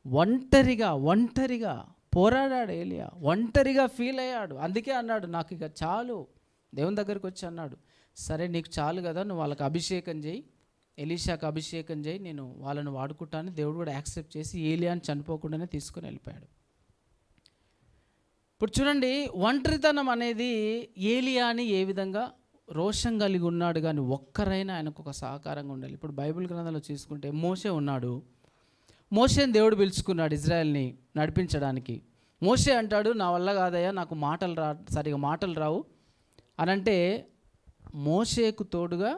S1: ఒంటరిగా పోరాడాడు ఏలియా, ఒంటరిగా ఫీల్ అయ్యాడు. అందుకే అన్నాడు, నాకు ఇక చాలు. దేవుని దగ్గరికి వచ్చి అన్నాడు, సరే నీకు చాలు కదా, నువ్వు వాళ్ళకి అభిషేకం చేయి, ఎలీషాకు అభిషేకం చేయి, నేను వాళ్ళని వాడుకుంటాను. దేవుడు కూడా యాక్సెప్ట్ చేసి ఏలియాని చనిపోకుండానే తీసుకొని వెళ్ళిపోయాడు. ఇప్పుడు చూడండి, ఒంటరితనం అనేది ఏలియాని ఏ విధంగా రోషం కలిగి ఉన్నాడు, కానీ ఒక్కరైనా ఆయనకు ఒక సహకారంగా ఉండాలి. ఇప్పుడు బైబిల్ గ్రంథంలో చూసుకుంటే మోషే ఉన్నాడు. మోషేని దేవుడు పిలుచుకున్నాడు ఇజ్రాయెల్ని నడిపించడానికి. మోషే అంటాడు, నా వల్ల కాదయ్యా, నాకు సరిగా మాటలు రావు అని అంటే, మోషేకు తోడుగా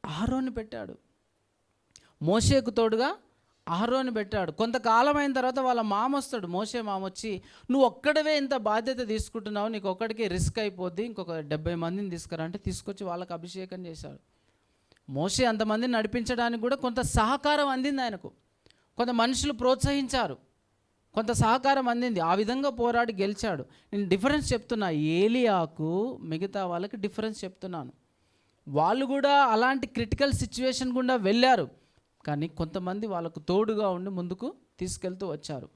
S1: అహరోను పెట్టాడు. కొంతకాలం అయిన తర్వాత వాళ్ళ మామ వస్తాడు, మోషే మామ వచ్చి, నువ్వు ఒక్కడవే ఇంత బాధ్యత తీసుకుంటున్నావు, నీకు ఒక్కడికి రిస్క్ అయిపోద్ది, ఇంకొక 70 మందిని తీసుకురా అంటే తీసుకొచ్చి వాళ్ళకి అభిషేకం చేశాడు. మోషే అంతమందిని నడిపించడానికి కూడా కొంత సహకారం అందింది ఆయనకు. కొంత మనుషులు ప్రోత్సహించారు, కొంత సహకారం అందింది, ఆ విధంగా పోరాడి గెలిచాడు. నేను డిఫరెన్స్ చెప్తున్నా, ఏలియాకు మిగతా వాళ్ళకి డిఫరెన్స్ చెప్తున్నాను. వాళ్ళు కూడా అలాంటి క్రిటికల్ సిచ్యువేషన్ గుండా వెళ్ళారు, కానీ కొంతమంది వాళ్ళకు తోడుగా ఉండి ముందుకు తీసుకెళ్తూ వచ్చారు.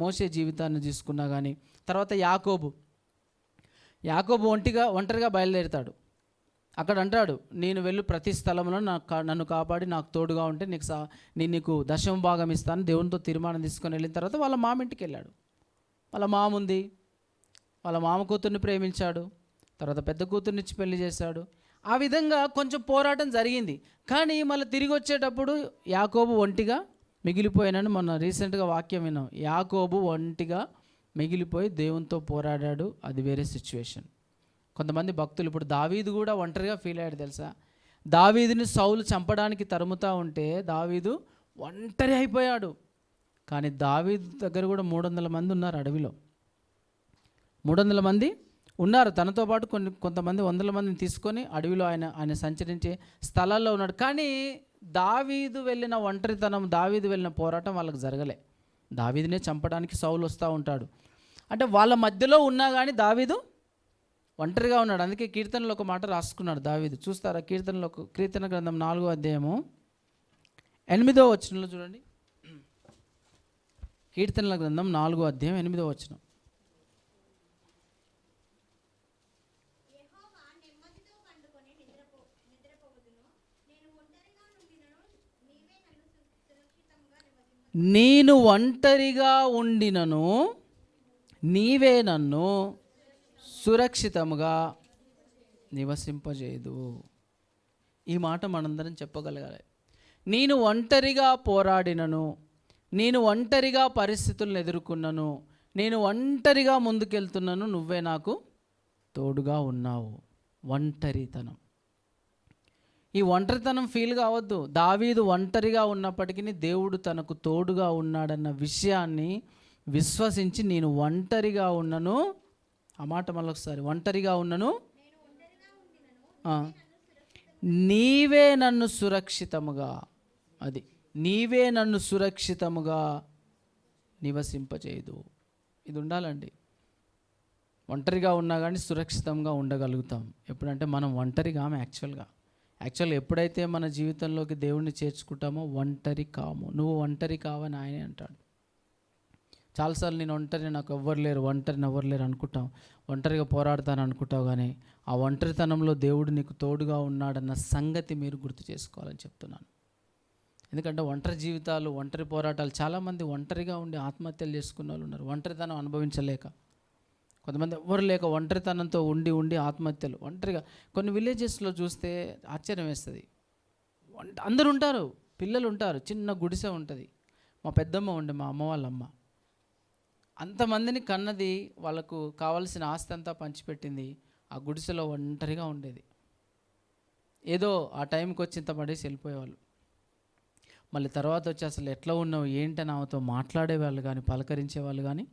S1: మోషే జీవితాన్ని తీసుకున్నా కానీ, తర్వాత యాకోబు ఒంటరిగా బయలుదేరుతాడు. అక్కడ అంటాడు, నేను వెళ్ళి ప్రతి స్థలంలో నన్ను కాపాడి నాకు తోడుగా ఉంటే నేను నీకు దశమ భాగం ఇస్తాను, దేవునితో తీర్మానం తీసుకొని వెళ్ళిన తర్వాత వాళ్ళ మామ ఇంటికి వెళ్ళాడు. వాళ్ళ మామ ఉంది, వాళ్ళ మామ కూతుర్ని ప్రేమించాడు, తర్వాత పెద్ద కూతుర్నిచ్చి పెళ్లి చేశాడు. ఆ విధంగా కొంచెం పోరాటం జరిగింది. కానీ మళ్ళీ తిరిగి వచ్చేటప్పుడు యాకోబు ఒంటిగా మిగిలిపోయానని మొన్న రీసెంట్గా వాక్యం విన్నాం. యాకోబు ఒంటిగా మిగిలిపోయి దేవునితో పోరాడాడు, అది వేరే సిచ్యువేషన్. కొంతమంది భక్తులు, ఇప్పుడు దావీదు కూడా ఒంటరిగా ఫీల్ అయ్యాడు తెలుసా. దావీదుని సౌలు చంపడానికి తరుముతూ ఉంటే దావీదు ఒంటరి అయిపోయాడు. కానీ దావీదు దగ్గర కూడా 300 మంది ఉన్నారు, అడవిలో 300 మంది ఉన్నారు. తనతో పాటు కొంతమంది 100 మందిని తీసుకొని అడవిలో ఆయన సంచరించే స్థలాల్లో ఉన్నాడు. కానీ దావీదు వెళ్ళిన ఒంటరితనం, దావీదు వెళ్ళిన పోరాటం వాళ్ళకి జరగలే. దావీదునే చంపడానికి సౌలు వస్తూ ఉంటాడు. అంటే వాళ్ళ మధ్యలో ఉన్నా కానీ దావీదు ఒంటరిగా ఉన్నాడు. అందుకే కీర్తనలో ఒక మాట రాసుకున్నాడు దావీదు. చూస్తారా, కీర్తన గ్రంథం 4వ అధ్యాయము 8వ వచనంలో చూడండి. కీర్తనల గ్రంథం 4వ అధ్యాయం 8వ వచనం. నేను ఒంటరిగా ఉండినను నీవే నన్ను సురక్షితముగా నివసింపజేయదు. ఈ మాట మనందరం చెప్పగలగాలి. నేను ఒంటరిగా పోరాడినను, నేను ఒంటరిగా పరిస్థితులను ఎదుర్కొన్నాను, నేను ఒంటరిగా ముందుకెళ్తున్నాను, నువ్వే నాకు తోడుగా ఉన్నావు. ఒంటరితనం, ఈ ఒంటరితనం ఫీల్ కావద్దు. దావీదు ఒంటరిగా ఉన్నప్పటికీ దేవుడు తనకు తోడుగా ఉన్నాడన్న విషయాన్ని విశ్వసించి, నేను ఒంటరిగా ఉన్నను, ఆ మాట మళ్ళొకసారి, ఒంటరిగా ఉన్నను, నీవే నన్ను సురక్షితముగా, అది నీవే నన్ను సురక్షితముగా నివసింపచేయదు. ఇది ఉండాలండి. ఒంటరిగా ఉన్నా కానీ సురక్షితంగా ఉండగలుగుతాం. ఎప్పుడంటే మనం ఒంటరిగా యాక్చువల్గా ఎప్పుడైతే మన జీవితంలోకి దేవుణ్ణి చేర్చుకుంటామో ఒంటరి కాము. నువ్వు ఒంటరి కావని ఆయనే అంటాడు. చాలాసార్లు నేను ఒంటరి, నాకు ఎవ్వరు లేరు, ఒంటరిని ఎవ్వరు లేరు అనుకుంటాం, ఒంటరిగా పోరాడతాను అనుకుంటావు. కానీ ఆ ఒంటరితనంలో దేవుడు నీకు తోడుగా ఉన్నాడన్న సంగతి మీరు గుర్తు చేసుకోవాలని చెప్తున్నాను. ఎందుకంటే ఒంటరి జీవితాలు, ఒంటరి పోరాటాలు, చాలామంది ఒంటరిగా ఉండి ఆత్మహత్యలు చేసుకున్న వాళ్ళు ఉన్నారు, ఒంటరితనం అనుభవించలేక. కొంతమంది ఎవరు లేక ఒంటరితనంతో ఉండి ఆత్మహత్యలు. ఒంటరిగా కొన్ని విలేజెస్లో చూస్తే ఆశ్చర్యం వేస్తుంది. అందరూ ఉంటారు, పిల్లలు ఉంటారు, చిన్న గుడిసె ఉంటుంది. మా పెద్దమ్మ ఉండే, మా అమ్మ వాళ్ళ అమ్మ, అంతమందిని కన్నది, వాళ్ళకు కావాల్సిన ఆస్తి అంతా పంచిపెట్టింది. ఆ గుడిసెలో ఒంటరిగా ఉండేది. ఏదో ఆ టైంకి వచ్చి ఇంత పడేసి వెళ్ళిపోయేవాళ్ళు. మళ్ళీ తర్వాత వచ్చి అసలు ఎట్లా ఉన్నావు ఏంటని ఆమెతో మాట్లాడేవాళ్ళు కానీ పలకరించేవాళ్ళు కానీ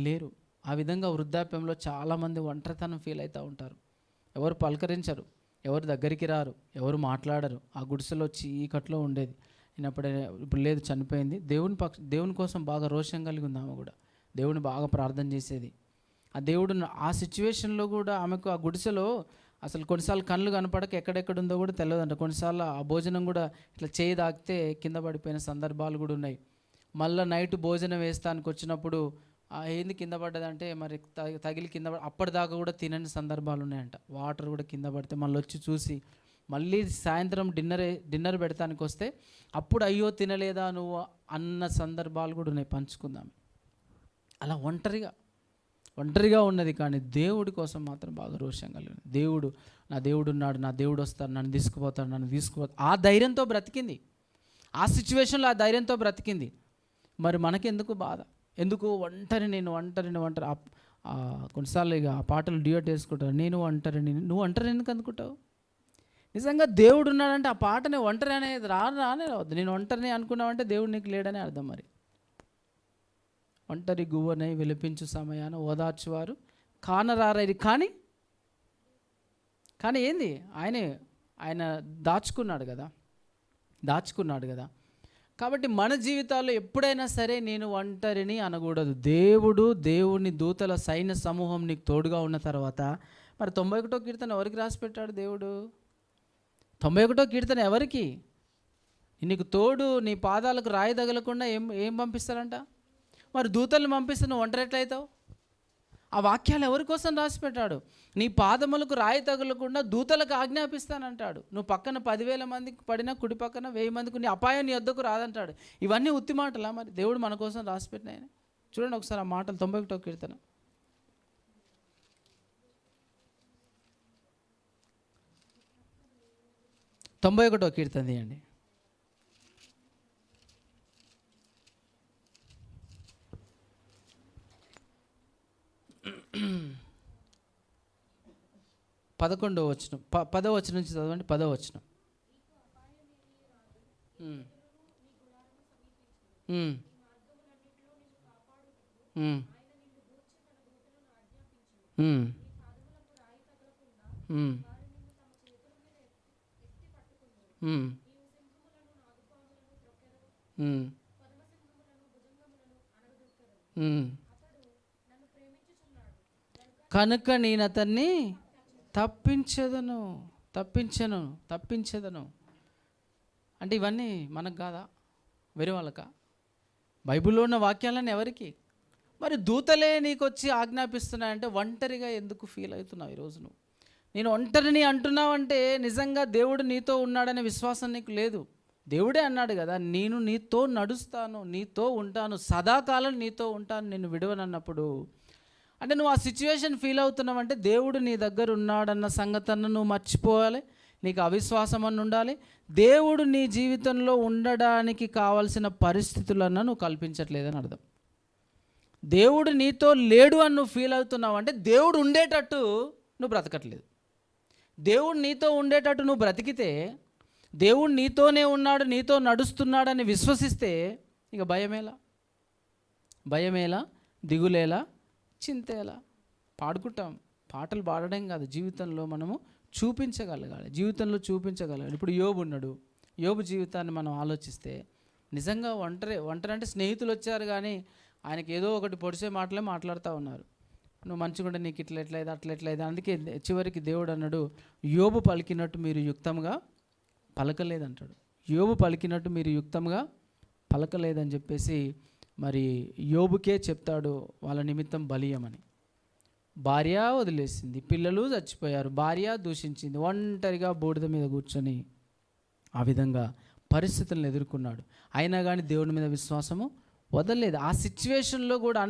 S1: లేరు. ఆ విధంగా వృద్ధాప్యంలో చాలామంది ఒంటరితనం ఫీల్ అవుతూ ఉంటారు. ఎవరు పలకరించరు, ఎవరు దగ్గరికి రారు, ఎవరు మాట్లాడరు. ఆ గుడిసెలో చీకట్లో ఉండేది. ఇప్పుడు లేదు, చనిపోయింది. దేవుని కోసం బాగా రోషం కలిగి ఉంది ఆమె కూడా. దేవుని బాగా ప్రార్థన చేసేది. ఆ దేవుడు ఆ సిచ్యువేషన్లో కూడా ఆమెకు ఆ గుడిసెలో అసలు కొన్నిసార్లు కళ్ళు కనపడక ఎక్కడెక్కడుందో కూడా తెలియదంట. కొన్నిసార్లు ఆ భోజనం కూడా ఇట్లా చేయి తాకితే కింద పడిపోయిన సందర్భాలు కూడా ఉన్నాయి. మళ్ళీ నైట్ భోజనం వేస్తానికి వచ్చినప్పుడు ఏంది కింద పడ్డదంటే మరి తగిలి కింద అప్పటిదాకా కూడా తినని సందర్భాలు ఉన్నాయంట. వాటర్ కూడా కింద పడితే మళ్ళీ వచ్చి చూసి మళ్ళీ సాయంత్రం డిన్నర్ పెడతానికి వస్తే అప్పుడు అయ్యో తినలేదా నువ్వు అన్న సందర్భాలు కూడా ఉన్నాయి. పంచుకుందాం. అలా ఒంటరిగా ఉన్నది, కానీ దేవుడి కోసం మాత్రం బాగా రోషం కలిగింది. నా దేవుడు ఉన్నాడు, నా దేవుడు వస్తాడు, నన్ను తీసుకుపోతాడు. ఆ ధైర్యంతో బ్రతికింది. ఆ సిచ్యువేషన్లో ఆ ధైర్యంతో బ్రతికింది. మరి మనకెందుకు బాధ? ఎందుకు నేను ఒంటరి. కొన్నిసార్లు ఇక ఆ పాటలు డ్యూయట్ వేసుకుంటారు. నేను ఒంటరిని, నువ్వు ఒంటరి ఎందుకు అనుకుంటావు? నిజంగా దేవుడు ఉన్నాడంటే ఆ పాటని ఒంటరి అనేది రానే రావద్దు. నేను ఒంటరిని అనుకున్నావంటే దేవుడు నీకు లేడనే అర్థం. మరి ఒంటరి గువ్వనై విలపించు సమయాన ఓదార్చువారు కానరారైరి. కానీ ఏంది, ఆయన దాచుకున్నాడు కదా. కాబట్టి మన జీవితాల్లో ఎప్పుడైనా సరే నేను ఒంటరిని అనకూడదు. దేవుని దూతల సైన్య సమూహం నీకు తోడుగా ఉన్న తర్వాత, మరి 91వ కీర్తన ఎవరికి రాసి పెట్టాడు దేవుడు? 91వ కీర్తన ఎవరికి? నీకు తోడు, నీ పాదాలకు రాయి తగలకుండా ఏం పంపిస్తారంట? మరి దూతల్ని పంపిస్తే నువ్వు ఒంటరి ఎట్లయితావు? ఆ వాక్యాలు ఎవరి కోసం రాసి పెట్టాడు? నీ పాదములకు రాయి తగలకుండా దూతలకు ఆజ్ఞాపిస్తానంటాడు. నువ్వు పక్కన 10,000 మందికి పడినా, కుడి పక్కన 1000 మందికి నీ అపాయం నీ వద్దకు రాదంటాడు. ఇవన్నీ ఉత్తి మాటలా? మరి దేవుడు మన కోసం రాసి పెట్టినాయని చూడండి ఒకసారి ఆ మాటలు. 91వ కీర్తన 91వ కీర్తన తీయండి. పదకొండవ వచనం, 10వ వచనం నుంచి చదవండి. 10వ వచనం. కనుక నేను అతన్ని తప్పించెదను. అంటే ఇవన్నీ మనకు కాదా? వేరే వాళ్ళకా? బైబిల్లో ఉన్న వాక్యాలన్నీ ఎవరికి? మరి దూతలే నీకు వచ్చి ఆజ్ఞాపిస్తున్నాయంటే ఒంటరిగా ఎందుకు ఫీల్ అవుతున్నావు ఈరోజు? నువ్వు నేను ఒంటరిని అంటున్నావంటే నిజంగా దేవుడు నీతో ఉన్నాడనే విశ్వాసం నీకు లేదు. దేవుడే అన్నాడు కదా, నేను నీతో నడుస్తాను, నీతో ఉంటాను, సదాకాలం నీతో ఉంటాను, నేను విడవనన్నప్పుడు అంటే నువ్వు ఆ సిచ్యువేషన్ ఫీల్ అవుతున్నావు అంటే దేవుడు నీ దగ్గర ఉన్నాడన్న సంగతిని నువ్వు మర్చిపోవాలి. నీకు అవిశ్వాసం అని ఉండాలి. దేవుడు నీ జీవితంలో ఉండడానికి కావాల్సిన పరిస్థితులను నువ్వు కల్పించట్లేదని అర్థం. దేవుడు నీతో లేడు అని నువ్వు ఫీల్ అవుతున్నావు అంటే దేవుడు ఉండేటట్టు నువ్వు బ్రతకట్లేదు. దేవుడు నీతో ఉండేటట్టు నువ్వు బ్రతికితే, దేవుడు నీతోనే ఉన్నాడు, నీతో నడుస్తున్నాడని విశ్వసిస్తే ఇక భయమేలా, దిగులేలా, చింతేలా? పాడుకుంటాం. పాటలు పాడడం కాదు, జీవితంలో మనము చూపించగలగాలి. ఇప్పుడు యోబు ఉన్నాడు. యోబు జీవితాన్ని మనం ఆలోచిస్తే నిజంగా ఒంటరి అంటే స్నేహితులు వచ్చారు కానీ ఆయనకి ఏదో ఒకటి పొడిచే మాటలే మాట్లాడుతూ ఉన్నారు. నువ్వు మంచిగుంటే నీకు ఇట్లెట్లయితే అట్లెట్లయితే. అందుకే చివరికి దేవుడు అన్నాడు, యోబు పలికినట్టు మీరు యుక్తంగా పలకలేదంటాడు. యోబు పలికినట్టు మీరు యుక్తంగా పలకలేదని చెప్పేసి మరి యోబుకే చెప్తాడు వాళ్ళ నిమిత్తం బలియమని. భార్య వదిలేసింది, పిల్లలు చచ్చిపోయారు, భార్య దూషించింది, ఒంటరిగా బూడిద మీద కూర్చొని ఆ విధంగా పరిస్థితులను ఎదుర్కొన్నాడు. అయినా కానీ దేవుని మీద విశ్వాసము వదలలేదు. ఆ సిచ్యువేషన్లో కూడా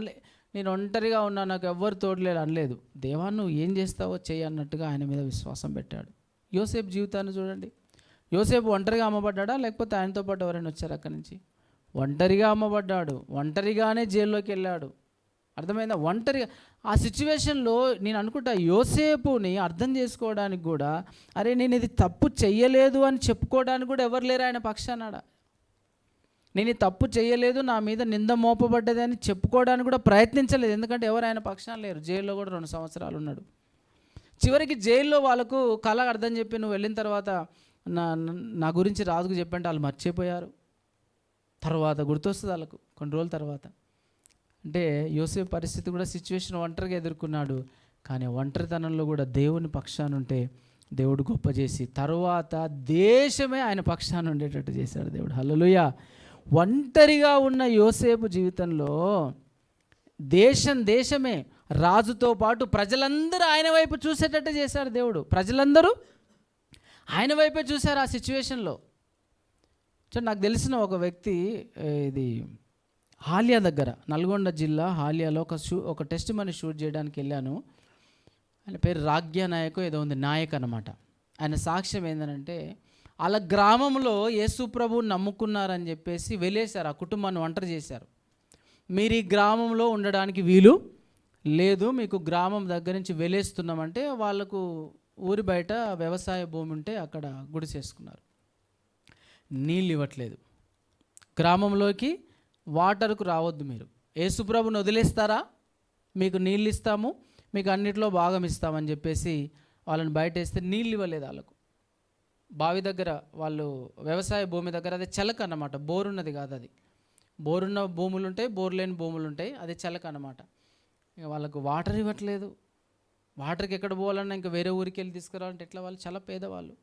S1: నేను ఒంటరిగా ఉన్నా, నాకు ఎవ్వరు తోడలేడు అనలేదు. దేవా నువ్వు ఏం చేస్తావో చెయ్యి అన్నట్టుగా ఆయన మీద విశ్వాసం పెట్టాడు. యోసేపు జీవితాన్ని చూడండి. యోసేపు ఒంటరిగా అమ్మబడ్డా లేకపోతే ఆయనతో పాటు ఎవరైనా వచ్చారు అక్కడి నుంచి? ఒంటరిగా అమ్మబడ్డాడు, ఒంటరిగానే జైల్లోకి వెళ్ళాడు. అర్థమైందా? ఒంటరిగా ఆ సిచ్యువేషన్లో నేను అనుకుంటా యోసేపుని అర్థం చేసుకోవడానికి కూడా, అరే నేను ఇది తప్పు చెయ్యలేదు అని చెప్పుకోవడానికి కూడా ఎవరు లేరు ఆయన పక్షాన. నేను ఈ తప్పు చేయలేదు, నా మీద నింద మోపబడ్డది అని చెప్పుకోవడానికి కూడా ప్రయత్నించలేదు. ఎందుకంటే ఎవరు ఆయన పక్షాన లేరు. జైల్లో కూడా 2 సంవత్సరాలు ఉన్నాడు. చివరికి జైల్లో వాళ్ళకు కళ అర్థం చెప్పి నువ్వు వెళ్ళిన తర్వాత నా గురించి రాజుకు చెప్పంటే వాళ్ళు మర్చిపోయారు. తర్వాత గుర్తొస్తుంది వాళ్ళకు కొన్ని రోజుల తర్వాత. అంటే యోసేపు పరిస్థితి కూడా సిచ్యువేషన్ ఒంటరిగా ఎదుర్కొన్నాడు. కానీ ఒంటరితనంలో కూడా దేవుని పక్షాన ఉంటే దేవుడు గొప్ప చేసి తర్వాత దేశమే ఆయన పక్షాన ఉండేటట్టు చేశాడు దేవుడు. హల్లెలూయా. ఒంటరిగా ఉన్న యోసేపు జీవితంలో దేశమే రాజుతో పాటు ప్రజలందరూ ఆయన వైపు చూసేటట్టు చేశాడు దేవుడు. ప్రజలందరూ ఆయన వైపే చూశారు ఆ సిచ్యువేషన్లో. నాకు తెలిసిన ఒక వ్యక్తి, ఇది హాలియా దగ్గర, నల్గొండ జిల్లా హాలియాలో ఒక టెస్ట్ మనీ షూట్ చేయడానికి వెళ్ళాను. ఆయన పేరు రాగ్య నాయకో ఏదో ఉంది, నాయక్ అనమాట. ఆయన సాక్ష్యం ఏంటంటే వాళ్ళ గ్రామంలో యేసు ప్రభువుని నమ్ముకున్నారని చెప్పేసి వెళ్ళేశారు, ఆ కుటుంబాన్ని ఒంటరి చేశారు. మీరు ఈ గ్రామంలో ఉండడానికి వీలు లేదు, మీకు గ్రామం దగ్గర నుంచి వెళ్ళేస్తున్నామంటే వాళ్ళకు ఊరి బయట వ్యవసాయ భూమి ఉంటే అక్కడ గుడి చేసుకున్నారు. నీళ్ళు ఇవ్వట్లేదు, గ్రామంలోకి వాటర్కు రావద్దు, మీరు యేసు ప్రభుని వదిలేస్తారా మీకు నీళ్ళు ఇస్తాము, మీకు అన్నిట్లో భాగం ఇస్తామని చెప్పేసి వాళ్ళని బయట వేస్తే నీళ్ళు ఇవ్వలేదు వాళ్ళకు. బావి దగ్గర వాళ్ళు వ్యవసాయ భూమి దగ్గర, అది చెలక అన్నమాట, బోరున్నది కాదు అది. బోరున్న భూములు ఉంటాయి, బోరు లేని భూములు ఉంటాయి, అది చెలక అన్నమాట. ఇక వాళ్ళకు వాటర్ ఇవ్వట్లేదు. వాటర్కి ఎక్కడ పోవాలన్నా ఇంకా వేరే ఊరికి వెళ్ళి తీసుకురావాలంటే ఎట్లా? వాళ్ళు చాలా పేదవాళ్ళు,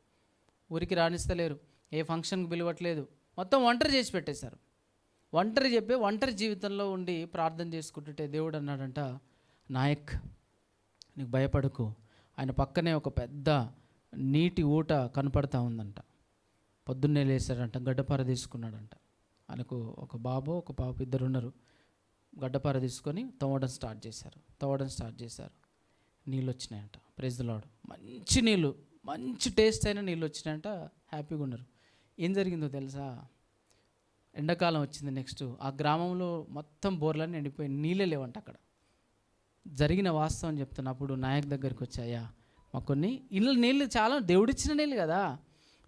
S1: ఊరికి రాణిస్తలేరు, ఏ ఫంక్షన్కి పిలవట్లేదు, మొత్తం ఒంటరి చేసి పెట్టేశారు. ఒంటరి జీవితంలో ఉండి ప్రార్థన చేసుకుంటుంటే దేవుడు అన్నాడంట, నాయక్ నీకు భయపడకు, ఆయన పక్కనే ఒక పెద్ద నీటి ఊట కనపడతా ఉందంట. పొద్దున్నే లేచాడంట, గడ్డపార తీసుకున్నాడంట. ఆయనకు ఒక బాబు ఒక పాప, ఇద్దరు ఉన్నారు. గడ్డపార తీసుకొని తవ్వడం స్టార్ట్ చేశారు. నీళ్ళు వచ్చినాయంట. Praise the lord. మంచి నీళ్ళు, మంచి టేస్ట్ అయిన నీళ్ళు వచ్చినాయంట. హ్యాపీగా ఉన్నారు. ఏం జరిగిందో తెలుసా? ఎండాకాలం వచ్చింది. నెక్స్ట్ ఆ గ్రామంలో మొత్తం బోర్లన్నీ ఎండిపోయి నీళ్ళే లేవంట అక్కడ. జరిగిన వాస్తవం చెప్తున్నప్పుడు నాయక్ దగ్గరికి వచ్చాయా, మాకు కొన్ని నీళ్ళు చాలా దేవుడిచ్చిన నీళ్ళు కదా,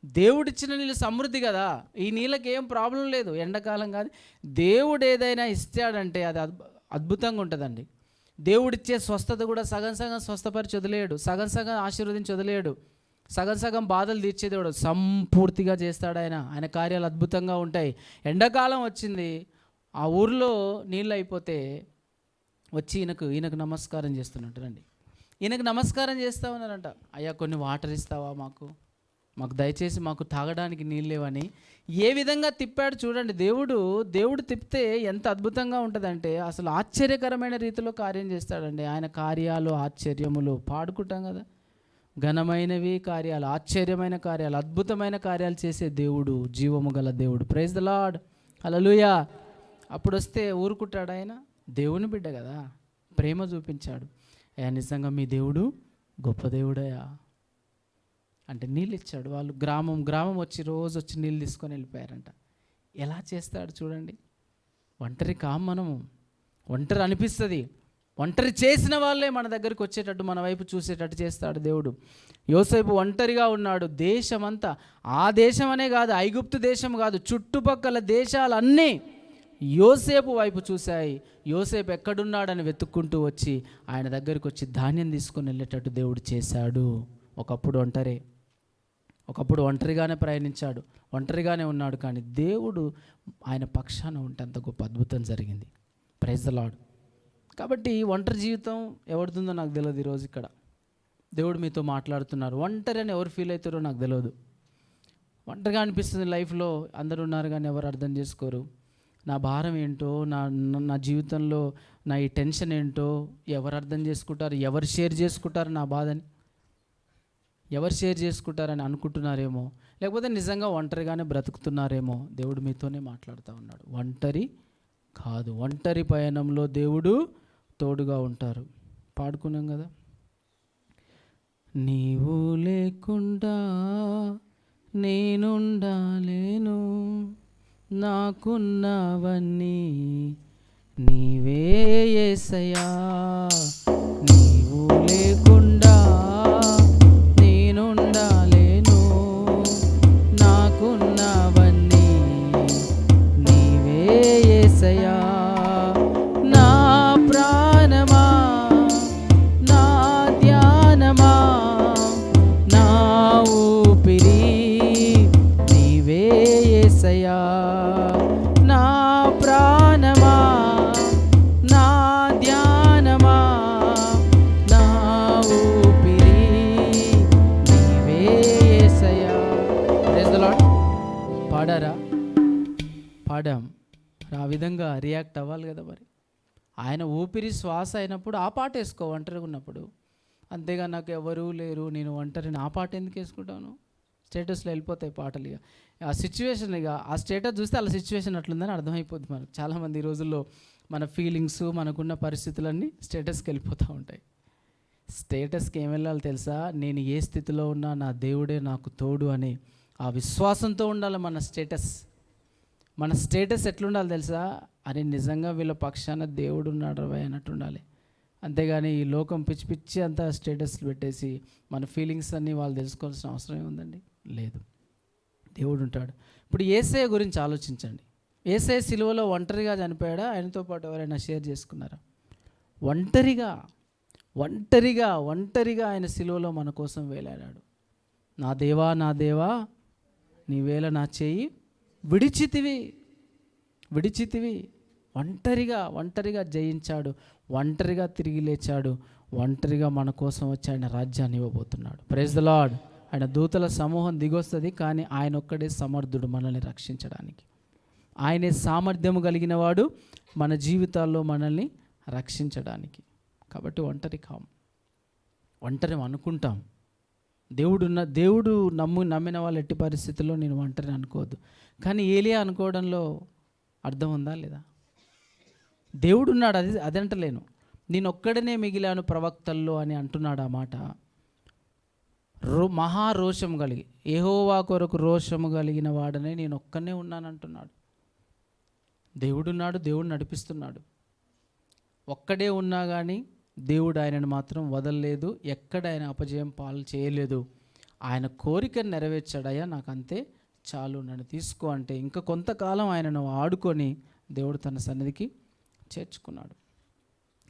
S1: దేవుడిచ్చిన నీళ్ళు సమృద్ధి కదా, ఈ నీళ్ళకి ఏం ప్రాబ్లం లేదు, ఎండాకాలం కాదు. దేవుడు ఏదైనా ఇస్తాడంటే అది అద్భుతంగా ఉంటుందండి. దేవుడిచ్చే స్వస్థత కూడా సగం స్వస్థపరిచి వదిలేయడు, సగం ఆశీర్వదించి వదిలేయడు, సగం బాధలు తీర్చే దేవుడు సంపూర్తిగా చేస్తాడు. ఆయన కార్యాలు అద్భుతంగా ఉంటాయి. ఎండాకాలం వచ్చింది, ఆ ఊర్లో నీళ్ళు అయిపోతే వచ్చి ఈయనకు నమస్కారం చేస్తున్నట్టునండి. ఈయనకు నమస్కారం చేస్తా ఉన్నారంట. అయ్యా కొన్ని వాటర్ ఇస్తావా, మాకు దయచేసి మాకు తాగడానికి నీళ్ళు లేవని. ఏ విధంగా తిప్పాడు చూడండి. దేవుడు తిప్పితే ఎంత అద్భుతంగా ఉంటుందంటే అసలు ఆశ్చర్యకరమైన రీతిలో కార్యం చేస్తాడండి. ఆయన కార్యాలు ఆశ్చర్యములు పాడుకుంటాం కదా, ఘనమైనవి కార్యాలు, ఆశ్చర్యమైన కార్యాలు, అద్భుతమైన కార్యాలు చేసే దేవుడు, జీవము గల దేవుడు. ప్రైజ్ ద లార్డ్, హల్లెలూయా. అప్పుడు వస్తే ఊరుకుంటాడు ఆయన, దేవుని బిడ్డ కదా, ప్రేమ చూపించాడు. అయ్యా నిజంగా మీ దేవుడు గొప్ప దేవుడయా అంటే నీళ్ళు ఇచ్చాడు. వాళ్ళు గ్రామం వచ్చి రోజు వచ్చి నీళ్ళు తీసుకొని వెళ్ళిపోయారంట. ఎలా చేస్తాడు చూడండి. మనము ఒంటరి అనిపిస్తుంది, ఒంటరి చేసిన వాళ్ళే మన దగ్గరికి వచ్చేటట్టు, మన వైపు చూసేటట్టు చేస్తాడు దేవుడు. యోసేపు ఒంటరిగా ఉన్నాడు. దేశమంతా, ఆ దేశం అనే కాదు, ఐగుప్తు దేశం కాదు, చుట్టుపక్కల దేశాలన్నీ యోసేపు వైపు చూశాయి. యోసేపు ఎక్కడున్నాడని వెతుక్కుంటూ వచ్చి ఆయన దగ్గరికి వచ్చి ధాన్యం తీసుకొని వెళ్ళేటట్టు దేవుడు చేశాడు. ఒకప్పుడు ఒంటరిగానే ప్రయాణించాడు, ఒంటరిగానే ఉన్నాడు, కానీ దేవుడు ఆయన పక్షాన ఉంటే అంత గొప్ప అద్భుతం జరిగింది. Praise the lord. కాబట్టి ఒంటరి జీవితం ఎవరిదుందో నాకు తెలియదు. ఈరోజు ఇక్కడ దేవుడు మీతో మాట్లాడుతున్నారు. ఒంటరి అని ఎవరు ఫీల్ అవుతారో నాకు తెలియదు. ఒంటరిగా అనిపిస్తుంది లైఫ్లో, అందరూ ఉన్నారు కానీ ఎవరు అర్థం చేసుకోరు. నా భారం ఏంటో, నా జీవితంలో నా ఈ టెన్షన్ ఏంటో ఎవరు అర్థం చేసుకుంటారు, ఎవరు షేర్ చేసుకుంటారు నా బాధని, ఎవరు షేర్ చేసుకుంటారని అనుకుంటున్నారేమో, లేకపోతే నిజంగా ఒంటరిగానే బ్రతుకుతున్నారేమో. దేవుడు మీతోనే మాట్లాడుతూ ఉన్నాడు. ఒంటరి కాదు, ఒంటరి పయనంలో దేవుడు తోడుగా ఉంటారు. పాడుకున్నాం కదా, నీవు లేకుండా నేనుండాలేను, నాకున్నవన్నీ నీవే యేసయ్యా, నీవు లేకుండా నేనుండాలేను, నాకున్నవన్నీ నీవే యేసయ్యా. నా ప్రాణమా, నా ధ్యానమా, నా ఊపిరి నీవే యేసయ్యా. నా ప్రాణమా, నా ధ్యానమా, నా ఊపిరి నీవే యేసయ్యా. Praise the lord. పాడాం. ఆ విధంగా రియాక్ట్ అవ్వాలి కదా మరి. ఆయన ఊపిరి శ్వాస అయినప్పుడు ఆ పాట వేసుకో ఒంటరిగా ఉన్నప్పుడు. అంతేగా నాకు ఎవరూ లేరు, నేను ఒంటరిని, ఆ పాట ఎందుకు వేసుకుంటాను? స్టేటస్లో వెళ్ళిపోతాయి పాటలు. ఇక ఆ సిచ్యువేషన్, ఇక ఆ స్టేటస్ చూస్తే అలా సిచ్యువేషన్ అట్లుందని అర్థమైపోద్ది మనకు. చాలామంది ఈ రోజుల్లో మన ఫీలింగ్స్, మనకున్న పరిస్థితులన్నీ స్టేటస్కి వెళ్ళిపోతూ ఉంటాయి. స్టేటస్కి ఏం వెళ్ళాలి తెలుసా? నేను ఏ స్థితిలో ఉన్నా నా దేవుడే నాకు తోడు అనే ఆ విశ్వాసంతో ఉండాలి మన స్టేటస్. మన స్టేటస్ ఎట్లుండాలి తెలుసా? అని నిజంగా వీళ్ళ పక్షాన దేవుడు ఉన్నాడు అన్నట్టు ఉండాలి. అంతేగాని ఈ లోకం పిచ్చి అంతా స్టేటస్లు పెట్టేసి మన ఫీలింగ్స్ అన్నీ వాళ్ళు తెలుసుకోవాల్సిన అవసరం ఏముందండి? లేదు. దేవుడు ఉంటాడు. ఇప్పుడు యేసయ్య గురించి ఆలోచించండి. యేసయ్య సిలువలో ఒంటరిగా చనిపోయాడా? ఆయనతో పాటు ఎవరైనా షేర్ చేసుకున్నారా? ఒంటరిగా ఆయన సిలువలో మన కోసం వేలాడాడు. నా దేవా నీవేళ నా చేయి విడిచితివి. ఒంటరిగా జయించాడు, ఒంటరిగా తిరిగి లేచాడు, ఒంటరిగా మన కోసం వచ్చి ఆయన రాజ్యాన్ని ఇవ్వబోతున్నాడు. Praise the lord. ఆయన దూతల సమూహం దిగొస్తుంది, కానీ ఆయన ఒక్కడే సమర్థుడు మనల్ని రక్షించడానికి. ఆయనే సామర్థ్యము కలిగిన వాడు మన జీవితాల్లో మనల్ని రక్షించడానికి. కాబట్టి ఒంటరి అనుకుంటాం. దేవుడు నమ్మిన వాళ్ళు ఎట్టి పరిస్థితుల్లో నేను ఒంటరి అనుకోవద్దు. కానీ ఏలియా అనుకోవడంలో అర్థం ఉందా లేదా? దేవుడు ఉన్నాడు, అది అంటలేను. నేను ఒక్కడనే మిగిలాను ప్రవక్తల్లో అని అంటున్నాడు. ఆ మాట మహారోషం కలిగి, యెహోవా కొరకు రోషము కలిగిన వాడనే నేను ఒక్కనే ఉన్నానంటున్నాడు. దేవుడున్నాడు, దేవుడు నడిపిస్తున్నాడు. ఒక్కడే ఉన్నా కానీ దేవుడు ఆయనను మాత్రం వదలలేదు, ఎక్కడ ఆయన అపజయం పాలు చేయలేదు. ఆయన కోరికను నెరవేర్చాడయ్యా, నాకు అంతే చాలు, నన్ను తీసుకో అంటే ఇంకా కొంతకాలం ఆయనను ఆడుకొని దేవుడు తన సన్నిధికి చేర్చుకున్నాడు.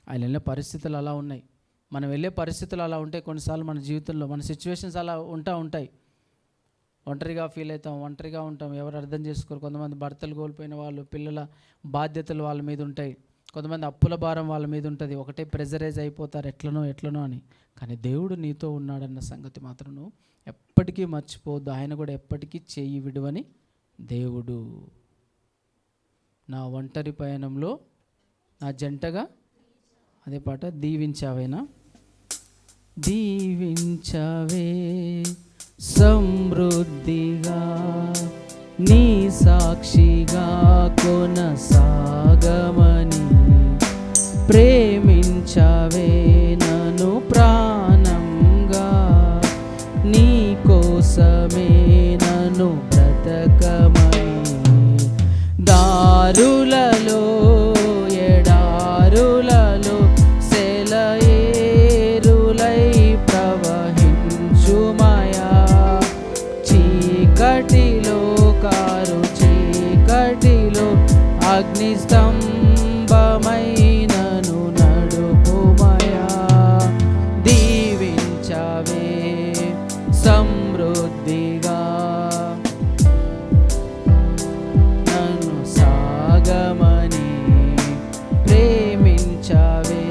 S1: ఆయన వెళ్ళే పరిస్థితులు అలా ఉన్నాయి, మనం వెళ్ళే పరిస్థితులు అలా ఉంటాయి. కొన్నిసార్లు మన జీవితంలో మన సిచ్యువేషన్స్ అలా ఉంటాయి. ఒంటరిగా ఫీల్ అవుతాం, ఒంటరిగా ఉంటాం, ఎవరు అర్థం చేసుకోరు. కొంతమంది భర్తలు కోల్పోయిన వాళ్ళు, పిల్లల బాధ్యతలు వాళ్ళ మీద ఉంటాయి, కొంతమంది అప్పుల భారం వాళ్ళ మీద ఉంటుంది. ఒకటే ప్రెజరైజ్ అయిపోతారు, ఎట్లనో అని. కానీ దేవుడు నీతో ఉన్నాడన్న సంగతి మాత్రం నువ్వు ఎప్పటికీ మర్చిపోవద్దు. ఆయన కూడా ఎప్పటికీ చేయి విడువని దేవుడు. నా ఒంటరి పయనంలో నా జంటగా, అదే పాట, దీవించవే సమృద్ధిగా, నీ సాక్షిగా కొనసాగమని, ప్రేమించవే నన్ను ప్రాణంగా, నీ కోసమే నన్ను బ్రతకమని, దారులలో ఎడారులలో సెలయేరులై ప్రవహించుమయా, చీకటిలో కారు చీకటిలో అగ్నిస్తంభమైనను నడుపుమయా, దీవించవే సమృద్ధిగా నన్ను సాగమని, ప్రేమించవే